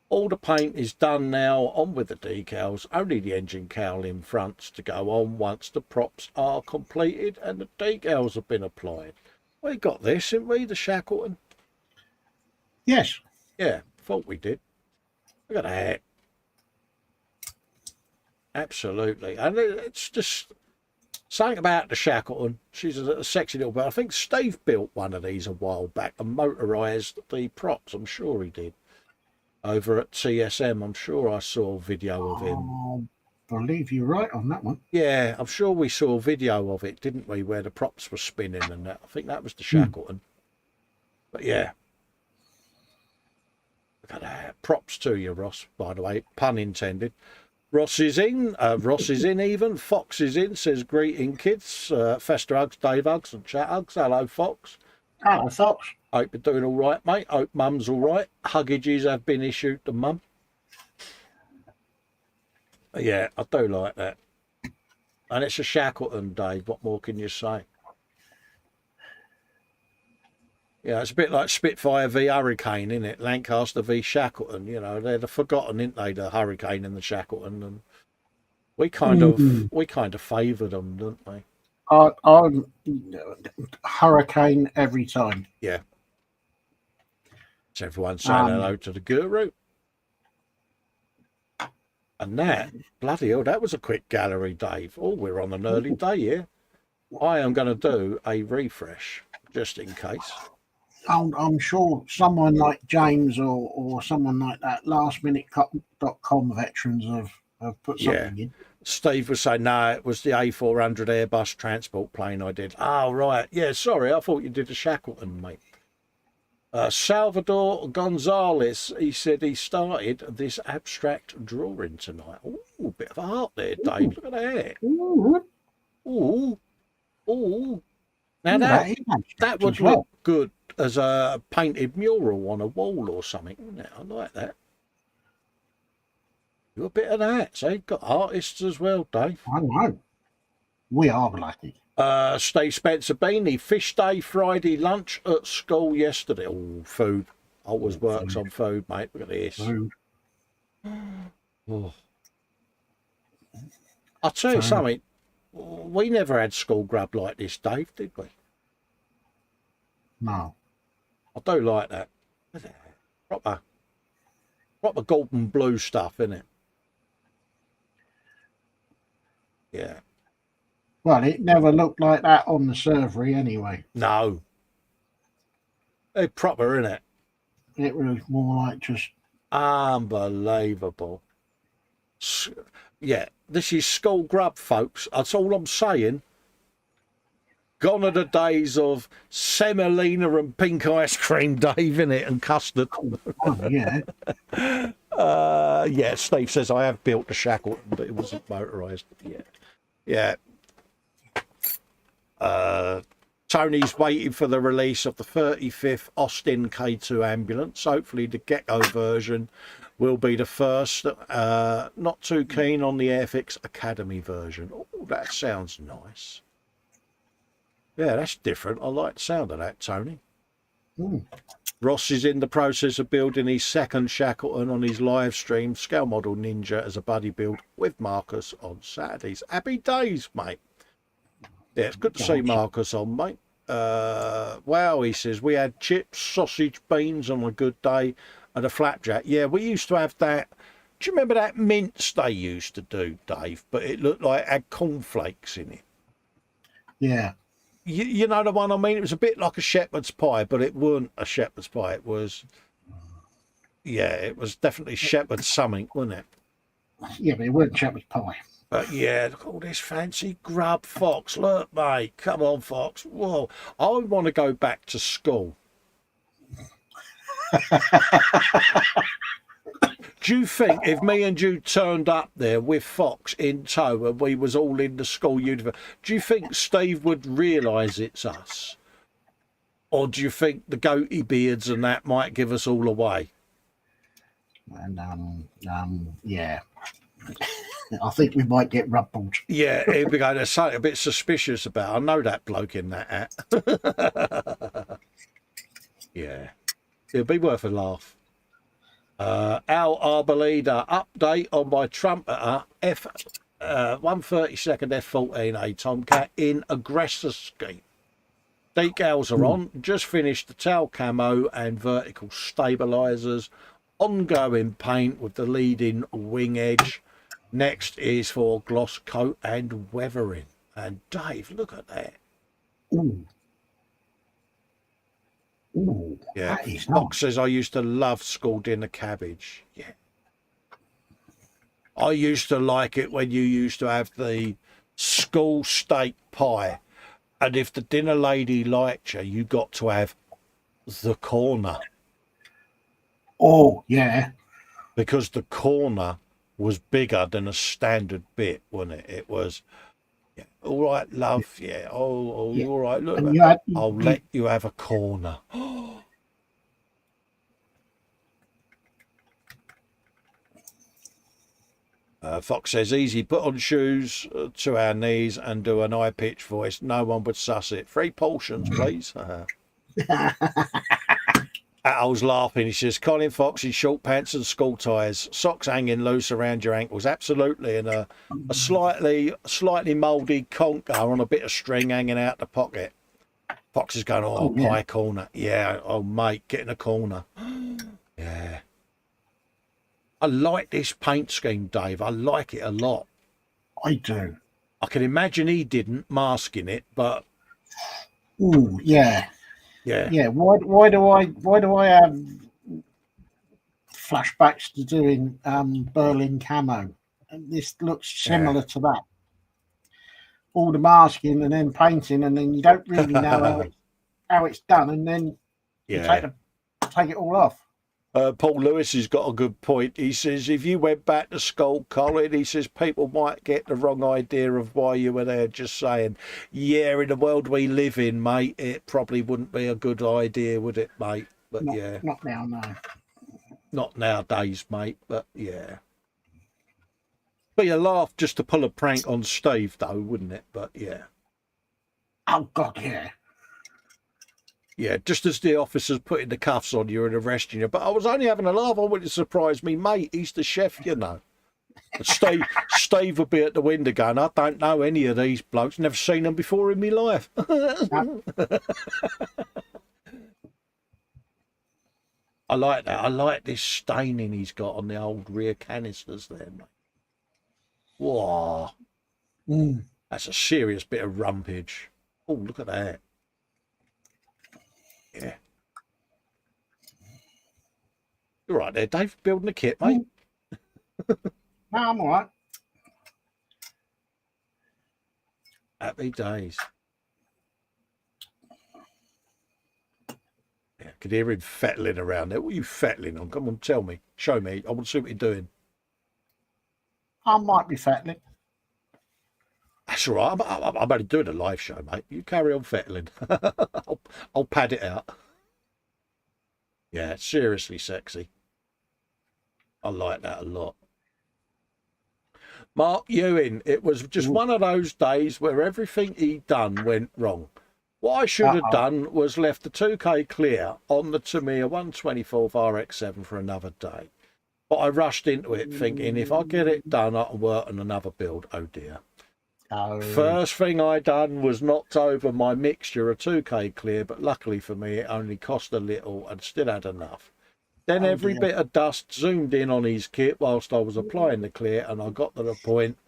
All the paint is done now, on with the decals. Only the engine cowl in front's to go on once the props are completed and the decals have been applied. We got this, didn't we, the Shackleton? Yes. Yeah, thought we did. Look at that. Absolutely. And it's just something about the Shackleton. She's a sexy little bit. I think Steve built one of these a while back and motorised the props. I'm sure he did. Over at TSM. I'm sure I saw a video of him. I believe you're right on that one. Yeah, I'm sure we saw a video of it, didn't we, where the props were spinning and that. I think that was the Shackleton. But yeah. Look at that. Props to you, Ross, by the way. Pun intended. Ross is in. Ross is in even. Fox is in. Says, greeting, kids. Festa hugs, Dave hugs and chat hugs. Hello, Fox. Hello, Fox. Hope you're doing all right, mate. Hope Mum's all right. Huggages have been issued to Mum. Yeah, I do like that. And it's a Shackleton, Dave. What more can you say? Yeah, it's a bit like Spitfire v Hurricane, isn't it? Lancaster v Shackleton. You know, they're the forgotten, aren't they? The Hurricane and the Shackleton, and we kind of favoured them, didn't we? I'm Hurricane every time. Yeah. So everyone saying hello to the guru. And that, bloody hell, that was a quick gallery, Dave. Oh, we're on an early day here. I am going to do a refresh, just in case. I'm sure someone like James or someone like that, lastminute.com veterans have put something in. Steve was saying, no, it was the A400 Airbus transport plane I did. Oh, right. Yeah, sorry, I thought you did a Shackleton, mate. Salvador Gonzalez, he said he started this abstract drawing tonight. Oh, bit of a heart there, Dave. Look at that. Ooh. Ooh. Now that would as well. look good as a painted mural on a wall or something, wouldn't it? I like that. Do a bit of that. So you've got artists as well, Dave. I know. We are lucky. Steve Spencer Beanie, fish day Friday lunch at school yesterday. Oh, food. Always works on food, mate. Look at this. Food. Oh. I'll tell you something. We never had school grub like this, Dave, did we? No. I do like that. Proper golden blue stuff, isn't it? Yeah. Well, it never looked like that on the servery anyway. No. They're proper, isn't it? It was more like just unbelievable. Yeah, this is school grub, folks. That's all I'm saying. Gone are the days of semolina and pink ice cream, Dave, in it, and custard. oh yeah. Yeah, Steve says I have built the Shackleton, but it wasn't motorised. Yeah. Tony's waiting for the release of the 35th Austin K2 ambulance. Hopefully the Gecko version will be the first. Not too keen on the Airfix Academy version. Oh, that sounds nice. Yeah, that's different. I like the sound of that, Tony. Ross is in the process of building his second Shackleton on his live stream, Scale Model Ninja, as a buddy build with Marcus on Saturdays. Happy days, mate. Yeah, it's good to see Marcus on, mate. Wow, he says, we had chips, sausage, beans on a good day and a flapjack. Yeah, we used to have that. Do you remember that mince they used to do, Dave? But it looked like it had cornflakes in it. Yeah. You know the one I mean? It was a bit like a shepherd's pie, but it weren't a shepherd's pie. It was, yeah, it was definitely shepherd's something, wasn't it? Yeah, but it wasn't shepherd's pie. But yeah, look at all this fancy grub, Fox. Look, mate, come on, Fox. Whoa, I want to go back to school. Do you think if me and you turned up there with Fox in tow and we was all in the school uniform, do you think Steve would realise it's us? Or do you think the goatee beards and that might give us all away? And yeah. I think we might get rumpled. Yeah, he'd be going, there's something a bit suspicious about. I know that bloke in that hat. Yeah, it'd be worth a laugh. Al Arboleda, update on my trumpeter F 132nd F14A Tomcat in aggressor scheme. Decals are on, just finished the tail camo and vertical stabilizers, ongoing paint with the leading wing edge. Next is for gloss coat and weathering. And Dave, look at that. Ooh. Ooh, yeah, Fox says I used to love school dinner cabbage. Yeah, I used to like it when you used to have the school steak pie, and if the dinner lady liked you, you got to have the corner. Oh yeah, because the corner was bigger than a standard bit, wasn't it? It was. Yeah. All right, love. Yeah. Oh, yeah. All right. Look, I'll let you have a corner. Fox says, easy, put on shoes to our knees and do an high-pitched voice. No one would suss it. 3 portions, please. I was laughing. He says, Colin Fox in short pants and school ties, socks hanging loose around your ankles. Absolutely. And a slightly mouldy conker on a bit of string hanging out the pocket. Fox is going, pie corner. Yeah. Oh, mate, get in a corner. Yeah. I like this paint scheme, Dave. I like it a lot. I do. I can imagine he didn't, masking it, but... Ooh, yeah. Yeah. Yeah. Why do I have flashbacks to doing Berlin camo? And this looks similar to that. All the masking and then painting, and then you don't really know how it's done, and then you take it all off. Paul Lewis has got a good point. He says, if you went back to school, Colin, he says, people might get the wrong idea of why you were there. Just saying, yeah, in the world we live in, mate, it probably wouldn't be a good idea, would it, mate? But yeah. Not now, no. Not nowadays, mate, but yeah. But you laugh just to pull a prank on Steve, though, wouldn't it? But yeah. Oh, God, yeah. Yeah, just as the officer's putting the cuffs on you and arresting you. But I was only having a laugh. I wanted to surprise me, mate. He's the chef, you know. Steve would be at the window going, I don't know any of these blokes. Never seen them before in my life. I like that. I like this staining he's got on the old rear canisters there, mate. Whoa. That's a serious bit of rumpage. Oh, look at that. Yeah. You're right there, Dave, building the kit, mate. No, I'm all right. Happy days. Yeah, I could hear him fettling around there. What are you fettling on? Come on, tell me. Show me. I want to see what you're doing. I might be fettling. That's all right. I'm only doing a live show, mate. You carry on fettling. I'll pad it out. Yeah, seriously sexy. I like that a lot. Mark Ewing, it was just one of those days where everything he'd done went wrong. What I should have done was left the 2K clear on the Tamiya 124 RX7 for another day. But I rushed into it thinking, if I get it done, I can work on another build. Oh, dear. Oh. First thing I done was knocked over my mixture of 2K clear, but luckily for me, it only cost a little and still had enough. Then every bit of dust zoomed in on his kit whilst I was applying the clear, and I got to the point,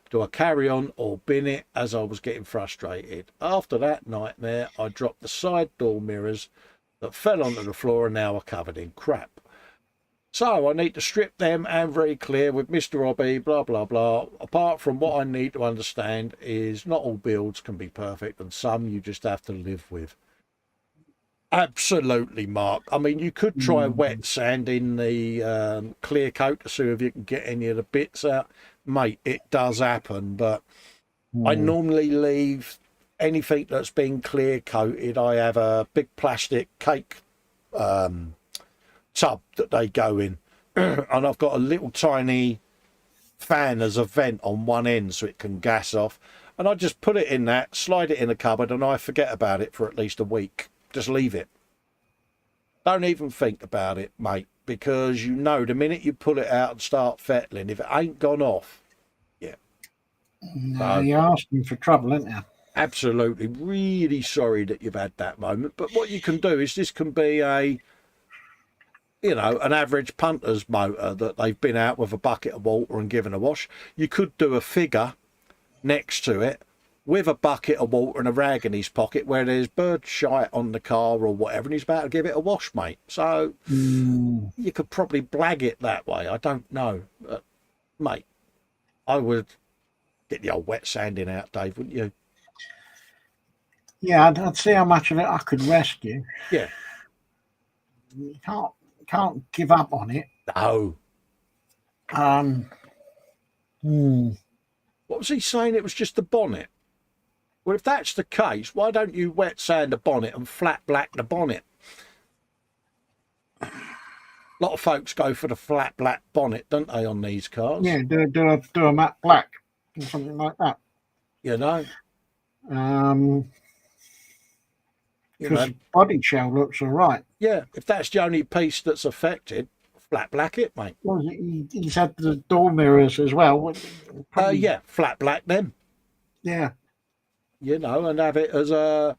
do I carry on or bin it, as I was getting frustrated. After that nightmare, I dropped the side door mirrors that fell onto the floor and now are covered in crap. So I need to strip them and very clear with Mr. Hobby, blah, blah, blah. Apart from what I need to understand is not all builds can be perfect and some you just have to live with. Absolutely, Mark. I mean, you could try wet sanding the clear coat to see if you can get any of the bits out. Mate, it does happen, but I normally leave anything that's been clear coated. I have a big plastic cake tub that they go in and I've got a little tiny fan as a vent on one end so it can gas off, and I just put it in that, slide it in a cupboard, and I forget about it for at least a week. Just leave it. Don't even think about it, mate, because you know the minute you pull it out and start fettling, if it ain't gone off, yeah. No, you're asking for trouble, aren't you? Absolutely. Really sorry that you've had that moment, but what you can do is this can be a, you know, an average punter's motor that they've been out with a bucket of water and given a wash. You could do a figure next to it with a bucket of water and a rag in his pocket where there's bird shite on the car or whatever, and he's about to give it a wash, mate. So you could probably blag it that way. I don't know. But, mate, I would get the old wet sanding out, Dave, wouldn't you? Yeah, I'd see how much of it I could rescue. Yeah. You can't give up on it. No. What was he saying? It was just the bonnet. Well, if that's the case, why don't you wet sand the bonnet and flat black the bonnet? A lot of folks go for the flat black bonnet, don't they, on these cars? Yeah, do a matte black or something like that. You know? Because body shell looks all right. Yeah, if that's the only piece that's affected, flat black it, mate. Well, he's had the door mirrors as well. Yeah, flat black them. Yeah. You know, and have it as a,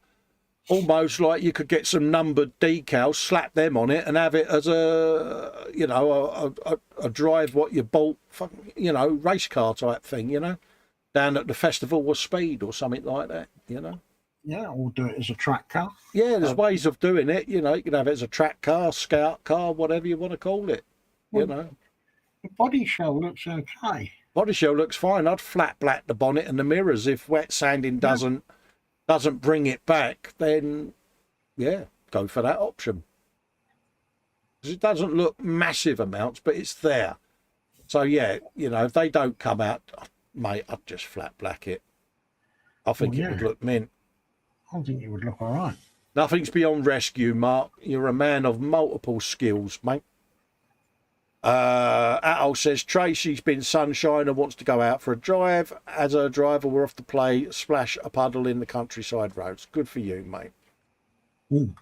almost like you could get some numbered decals, slap them on it and have it as a, you know, a drive what you bought, you know, race car type thing, you know, down at the Festival of Speed or something like that, you know. Yeah, or do it as a track car. Yeah, there's ways of doing it, you know. You can have it as a track car, scout car, whatever you want to call it, you know. The body shell looks okay. Body shell looks fine. I'd flat black the bonnet and the mirrors. If wet sanding doesn't bring it back, then yeah, go for that option. 'Cause it doesn't look massive amounts, but it's there. So yeah, you know, if they don't come out, mate, I'd just flat black it. I think it would look mint. I think it would look all right. Nothing's beyond rescue, Mark. You're a man of multiple skills, mate. Atol says Tracy's been sunshine and wants to go out for a drive. As her driver, we're off to play splash a puddle in the countryside roads. Good for you, mate.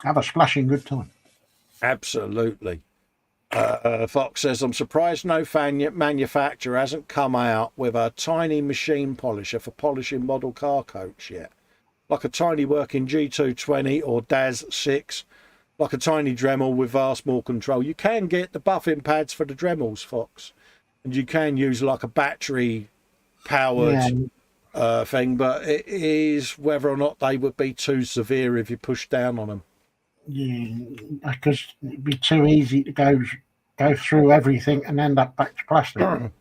Have a splashing good time. Absolutely. Fox says, I'm surprised no manufacturer hasn't come out with a tiny machine polisher for polishing model car coats yet. Like a tiny working G220 or DAS 6, like a tiny Dremel with vast more control. You can get the buffing pads for the Dremels, Fox, and you can use like a battery powered thing, but it is whether or not they would be too severe if you push down on them. Yeah, because it'd be too easy to go through everything and end up back to plastic.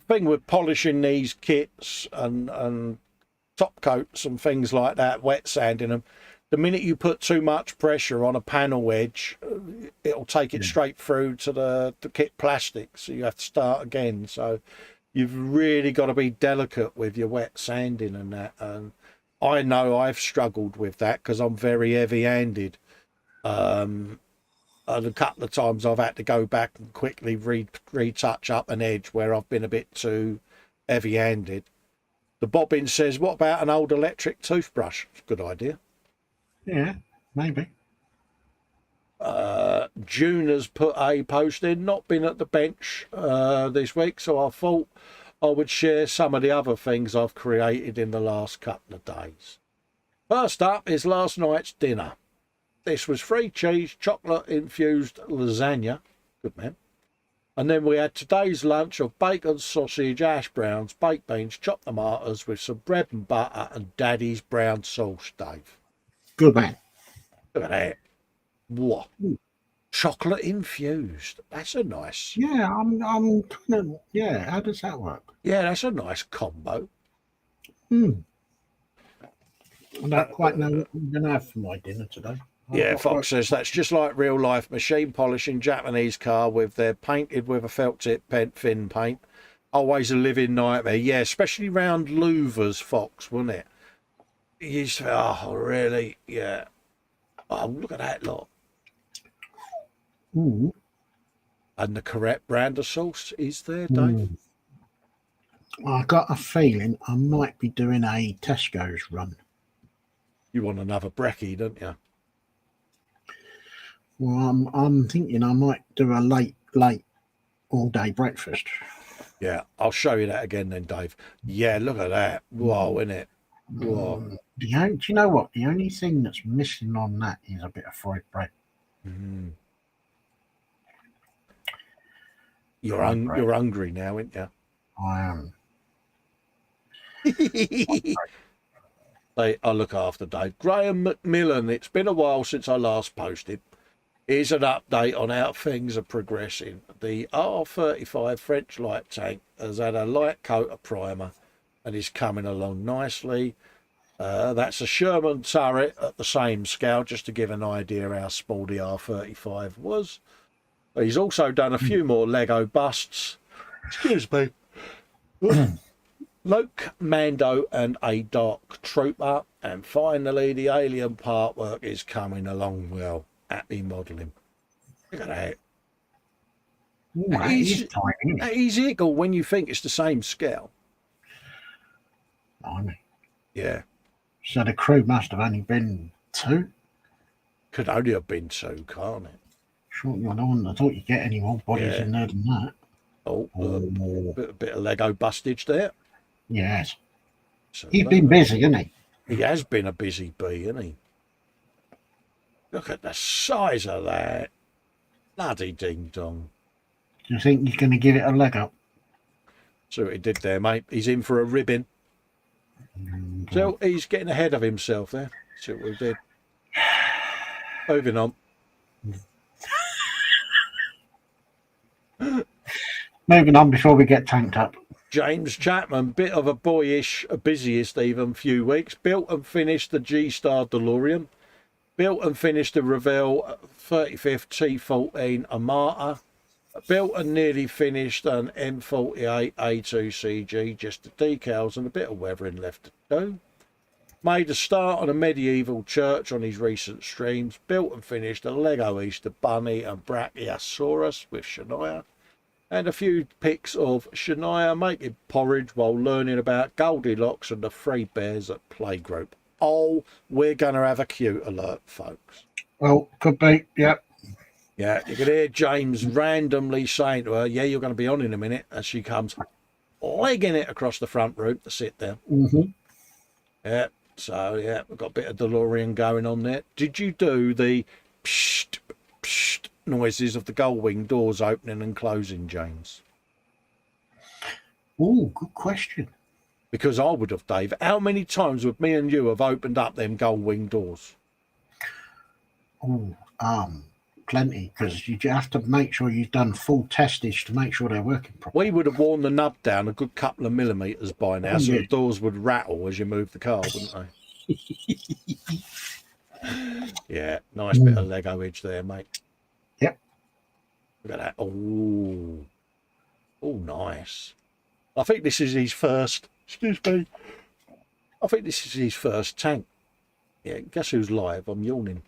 Thing with polishing these kits and top coats and things like that, wet sanding them, the minute you put too much pressure on a panel edge, it'll take it straight through to the kit plastic, so you have to start again. So you've really got to be delicate with your wet sanding and that. And I know I've struggled with that because I'm very heavy-handed. And a couple of times I've had to go back and quickly retouch up an edge where I've been a bit too heavy-handed. The Bobbin says, what about an old electric toothbrush? It's a good idea. Yeah, maybe. June has put a post in, not been at the bench this week, so I thought I would share some of the other things I've created in the last couple of days. First up is last night's dinner. This was 3 cheese, chocolate-infused lasagna. Good man. And then we had today's lunch of bacon, sausage, hash browns, baked beans, chopped tomatoes with some bread and butter and Daddy's brown sauce, Dave. Good man. Look at that. What? Chocolate infused. That's a nice. Yeah, I'm kind of, yeah, how does that work? Yeah, that's a nice combo. I don't quite know what I'm going to have for my dinner today. Yeah, Fox says that's just like real life machine polishing Japanese car with their painted with a felt tip fin paint. Always a living nightmare. Yeah, especially round louvers, Fox, wasn't it? You used to, oh, really? Yeah. Oh, look at that lot. And the correct brand of sauce is there, Dave? I got a feeling I might be doing a Tesco's run. You want another brekkie, don't you? Well, I'm thinking I might do a late all-day breakfast. Yeah, I'll show you that again then, Dave. Yeah, look at that. Whoa, isn't it? Whoa. Do you know what? The only thing that's missing on that is a bit of fried bread. You're hungry now, aren't you? I am. I look after Dave. Graham McMillan, it's been a while since I last posted. Here's an update on how things are progressing. The R35 French light tank has had a light coat of primer and is coming along nicely. That's a Sherman turret at the same scale, just to give an idea how small the R35 was. He's also done a few more Lego busts. Excuse me. Luke, Mando and a Dark Trooper. And finally, the alien part work is coming along well. Happy modelling. Look at that. That is tiny. That is equal when you think it's the same scale. Blimey. Yeah. So the crew must have only been 2? Could only have been 2, can't it? Sure, I wouldn't have thought you'd get any more bodies in there than that. Oh, bit of Lego bustage there. Yes. So He's been busy, hasn't he? He has been a busy bee, hasn't he? Look at the size of that. Bloody ding dong. Do you think he's going to give it a leg up? See what he did there, mate. He's in for a ribbing. So he's getting ahead of himself there. See what we did. Moving on. Moving on before we get tanked up. James Chapman, bit of a busiest even few weeks. Built and finished the G-Star DeLorean. Built and finished the Revell 35th T14 Armata. Built and nearly finished an M48 A2CG, just the decals and a bit of weathering left to do. Made a start on a medieval church on his recent streams. Built and finished a Lego Easter Bunny and Brachiosaurus with Shania. And a few pics of Shania making porridge while learning about Goldilocks and the three bears at playgroup. Oh, we're going to have a cute alert, folks. Well, could be, yeah. Yeah, you can hear James randomly saying to her, yeah, you're going to be on in a minute, as she comes legging it across the front room to sit there. Mm-hmm. Yeah, so, yeah, we've got a bit of DeLorean going on there. Did you do the psht, psht noises of the gull-wing doors opening and closing, James? Oh, good question. Because I would have, Dave. How many times would me and you have opened up them gull-wing doors? Oh, plenty, because you have to make sure you've done full testage to make sure they're working properly. We would have worn the nub down a good couple of millimetres by now, so the doors would rattle as you move the car, wouldn't they? Yeah, nice bit of Lego edge there, mate. Yep. Look at that. Oh, nice. I think this is his first. Excuse me. I think this is his first tank. Yeah, guess who's live? I'm yawning.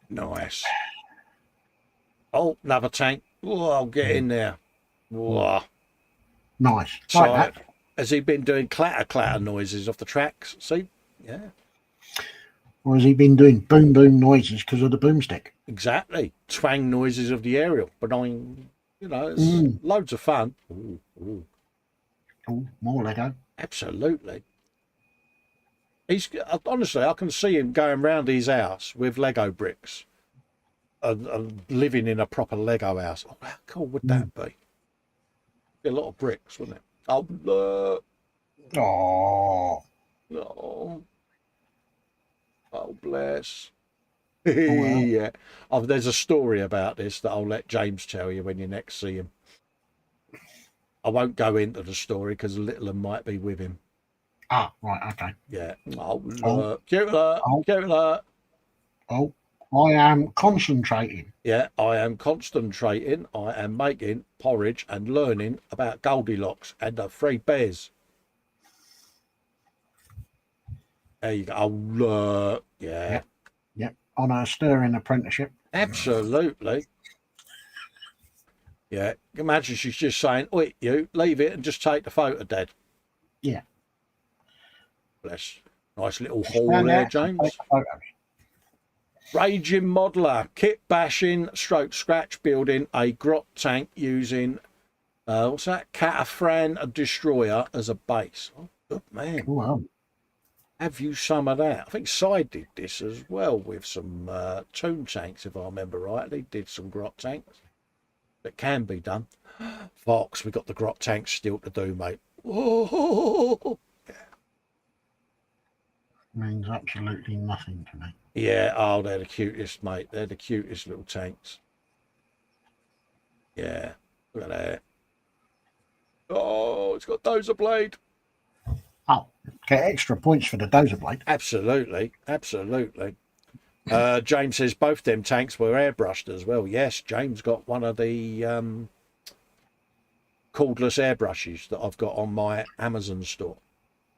Nice. Oh, another tank. Oh, I'll get in there. Whoa. Nice. So, Like that. has he been doing clatter noises off the tracks? See? Yeah. Or has he been doing boom boom noises because of the boomstick? Exactly. Twang noises of the aerial. But you know, it's loads of fun. Ooh. Oh, more Lego. Absolutely. He's honestly, I can see him going round his house with Lego bricks, living in a proper Lego house. Oh, how cool would that be? Be a lot of bricks, wouldn't it? Oh, look. Oh. Oh, bless. Oh, well. Yeah. Oh, there's a story about this that I'll let James tell you when you next see him. I won't go into the story because little one might be with him. Ah, right, okay. Yeah. Oh, look. Cute alert. Cute alert. Oh, I am concentrating. Yeah, I am concentrating. I am making porridge and learning about Goldilocks and the three bears. There you go. Oh, look. Yeah. Yep. On a stirring apprenticeship. Absolutely. Yeah. Imagine she's just saying, "Wait, you leave it and just take the photo, Dad." Yeah. Bless. Nice little haul there, James. Raging modeler, kit bashing, stroke scratch building a grot tank using what's that? Catafran destroyer as a base. Oh, good man. Wow. Have you some of that? I think Side did this as well with some tomb tanks, if I remember rightly. Did some grot tanks. That can be done. Fox, we got the grot tanks still to do, mate. Oh, Means absolutely nothing to me. yeah, oh, they're the cutest, mate. They're the cutest little tanks. Yeah, look at that. Oh, it's got dozer blade. Oh, get extra points for the dozer blade. Absolutely, absolutely. James says both them tanks were airbrushed as well. Yes, James got one of the cordless airbrushes that I've got on my Amazon store.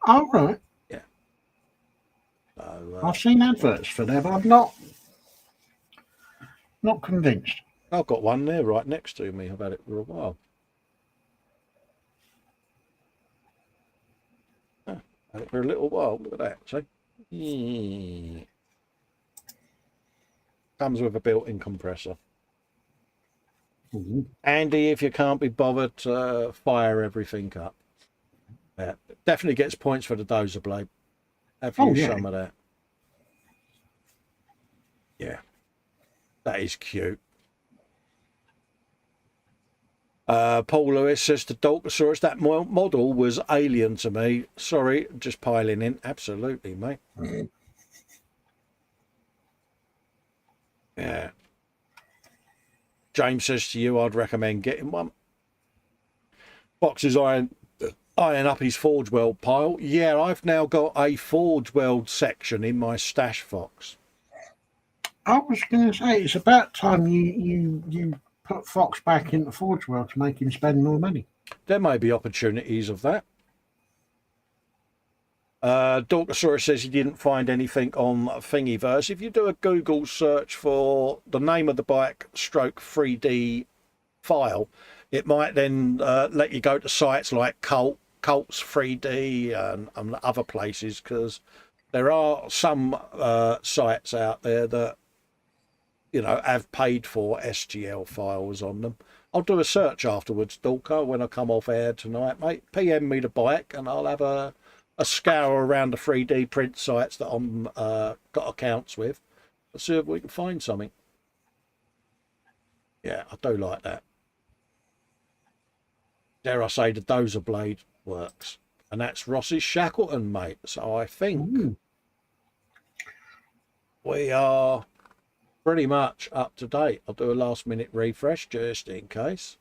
Oh, right. Yeah. So, I've seen adverts for them, but I'm not convinced. I've got one there right next to me. I've had it for a while. Had it for a little while. Look at that. See? Yeah. Comes with a built-in compressor. Andy, if you can't be bothered, fire everything up. Yeah, definitely gets points for the dozer blade. Have you some of that? Yeah, that is cute. Paul Lewis says to Dolcosaurus, that model was alien to me. Sorry, just piling in. Absolutely, mate. Yeah. James says to you, I'd recommend getting one. Fox's eyeing up his Forge World pile. Yeah, I've now got a Forge World section in my stash, Fox. I was going to say, it's about time you put Fox back into Forge World to make him spend more money. There may be opportunities of that. Dorkosaurus says he didn't find anything on Thingiverse. If you do a Google search for the name of the bike stroke 3D file, it might then let you go to sites like Colts 3D and other places, because there are some sites out there that, you know, have paid for STL files on them. I'll do a search afterwards, Dorko, when I come off air tonight, mate. PM me the bike and I'll have a scour around the 3D print sites that I'm got accounts with. Let's see if we can find something. Yeah, I do like that. Dare I say the Dozer blade works. And that's Ross's Shackleton, mate. So I think we are pretty much up to date. I'll do a last minute refresh just in case.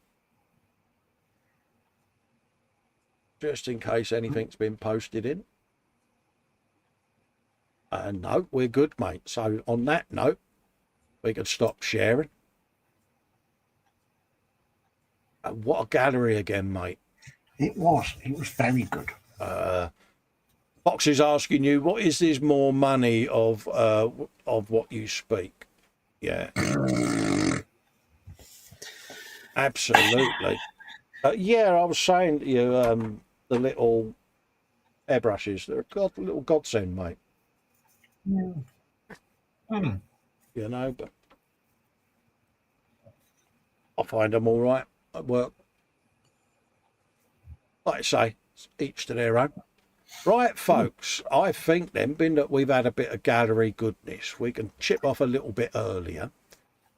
Just in case anything's been posted in. No, we're good, mate. So on that note, we can stop sharing. What a gallery again, mate. It was very good. Fox is asking you, what is this more money of what you speak? Yeah. Absolutely. Yeah, I was saying to you, the little airbrushes, they're a little godsend, mate. Yeah. You know, but I find them all right at work. Like I say, each to their own. Right, folks, I think then, being that we've had a bit of gallery goodness, we can chip off a little bit earlier.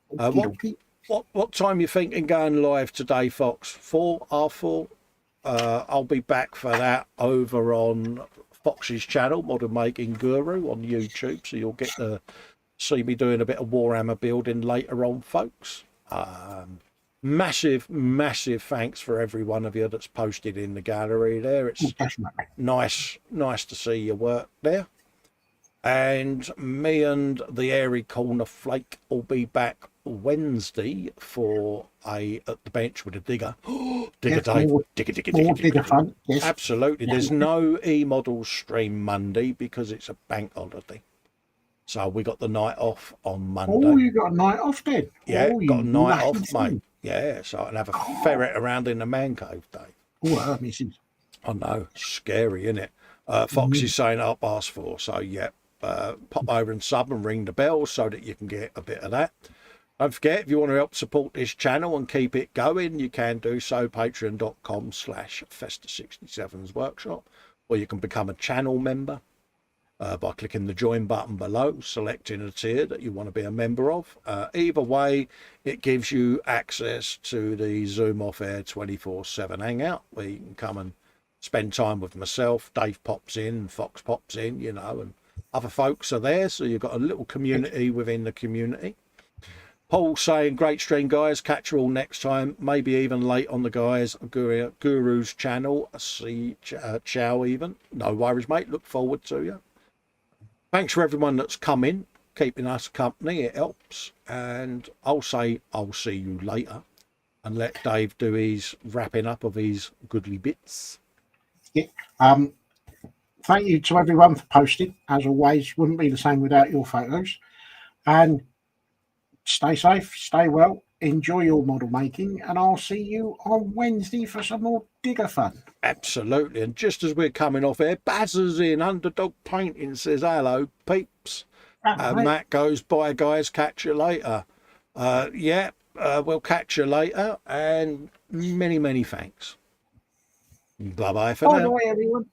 What time you thinking going live today, Fox? 4, R4? I'll be back for that over on Fox's channel, Modern Making Guru on YouTube, so you'll get to see me doing a bit of Warhammer building later on, folks. Massive thanks for every one of you that's posted in the gallery there. It's nice to see your work there. And me and the Airy Corner Flake will be back Wednesday for at the bench with a digger. Digger Dave. Digger fun. Yes. Absolutely. There's no e-model stream Monday because it's a bank holiday. So we got the night off on Monday. Oh, you got a night off then? Yeah, got a night off, mate. Yeah, so I can have a ferret around in the man cave, Dave. Oh, missus. I know, scary, isn't it? Fox is saying up past 4, so yeah, pop over and sub and ring the bell so that you can get a bit of that. Don't forget, if you want to help support this channel and keep it going, you can do so, patreon.com/Festa67's workshop, or you can become a channel member by clicking the join button below, selecting a tier that you want to be a member of. Either way, it gives you access to the Zoom off air 24/7 hangout where you can come and spend time with myself. Dave pops in, Fox pops in, you know, and other folks are there, so you've got a little community within the community. Paul saying, great stream, guys. Catch you all next time. Maybe even late on the guys' Guru's channel. See, ciao even. No worries, mate. Look forward to you. Thanks for everyone that's come in, keeping us company. It helps. And I'll say I'll see you later. And let Dave do his wrapping up of his goodly bits. Yeah. Thank you to everyone for posting. As always, wouldn't be the same without your photos. And stay safe, stay well, enjoy your model making, and I'll see you on Wednesday for some more digger fun. Absolutely. And just as we're coming off air, Bazzers in Underdog Painting says, hello, peeps. Matt goes, bye, guys, catch you later. We'll catch you later, and many thanks. Bye-bye for now. Bye, everyone.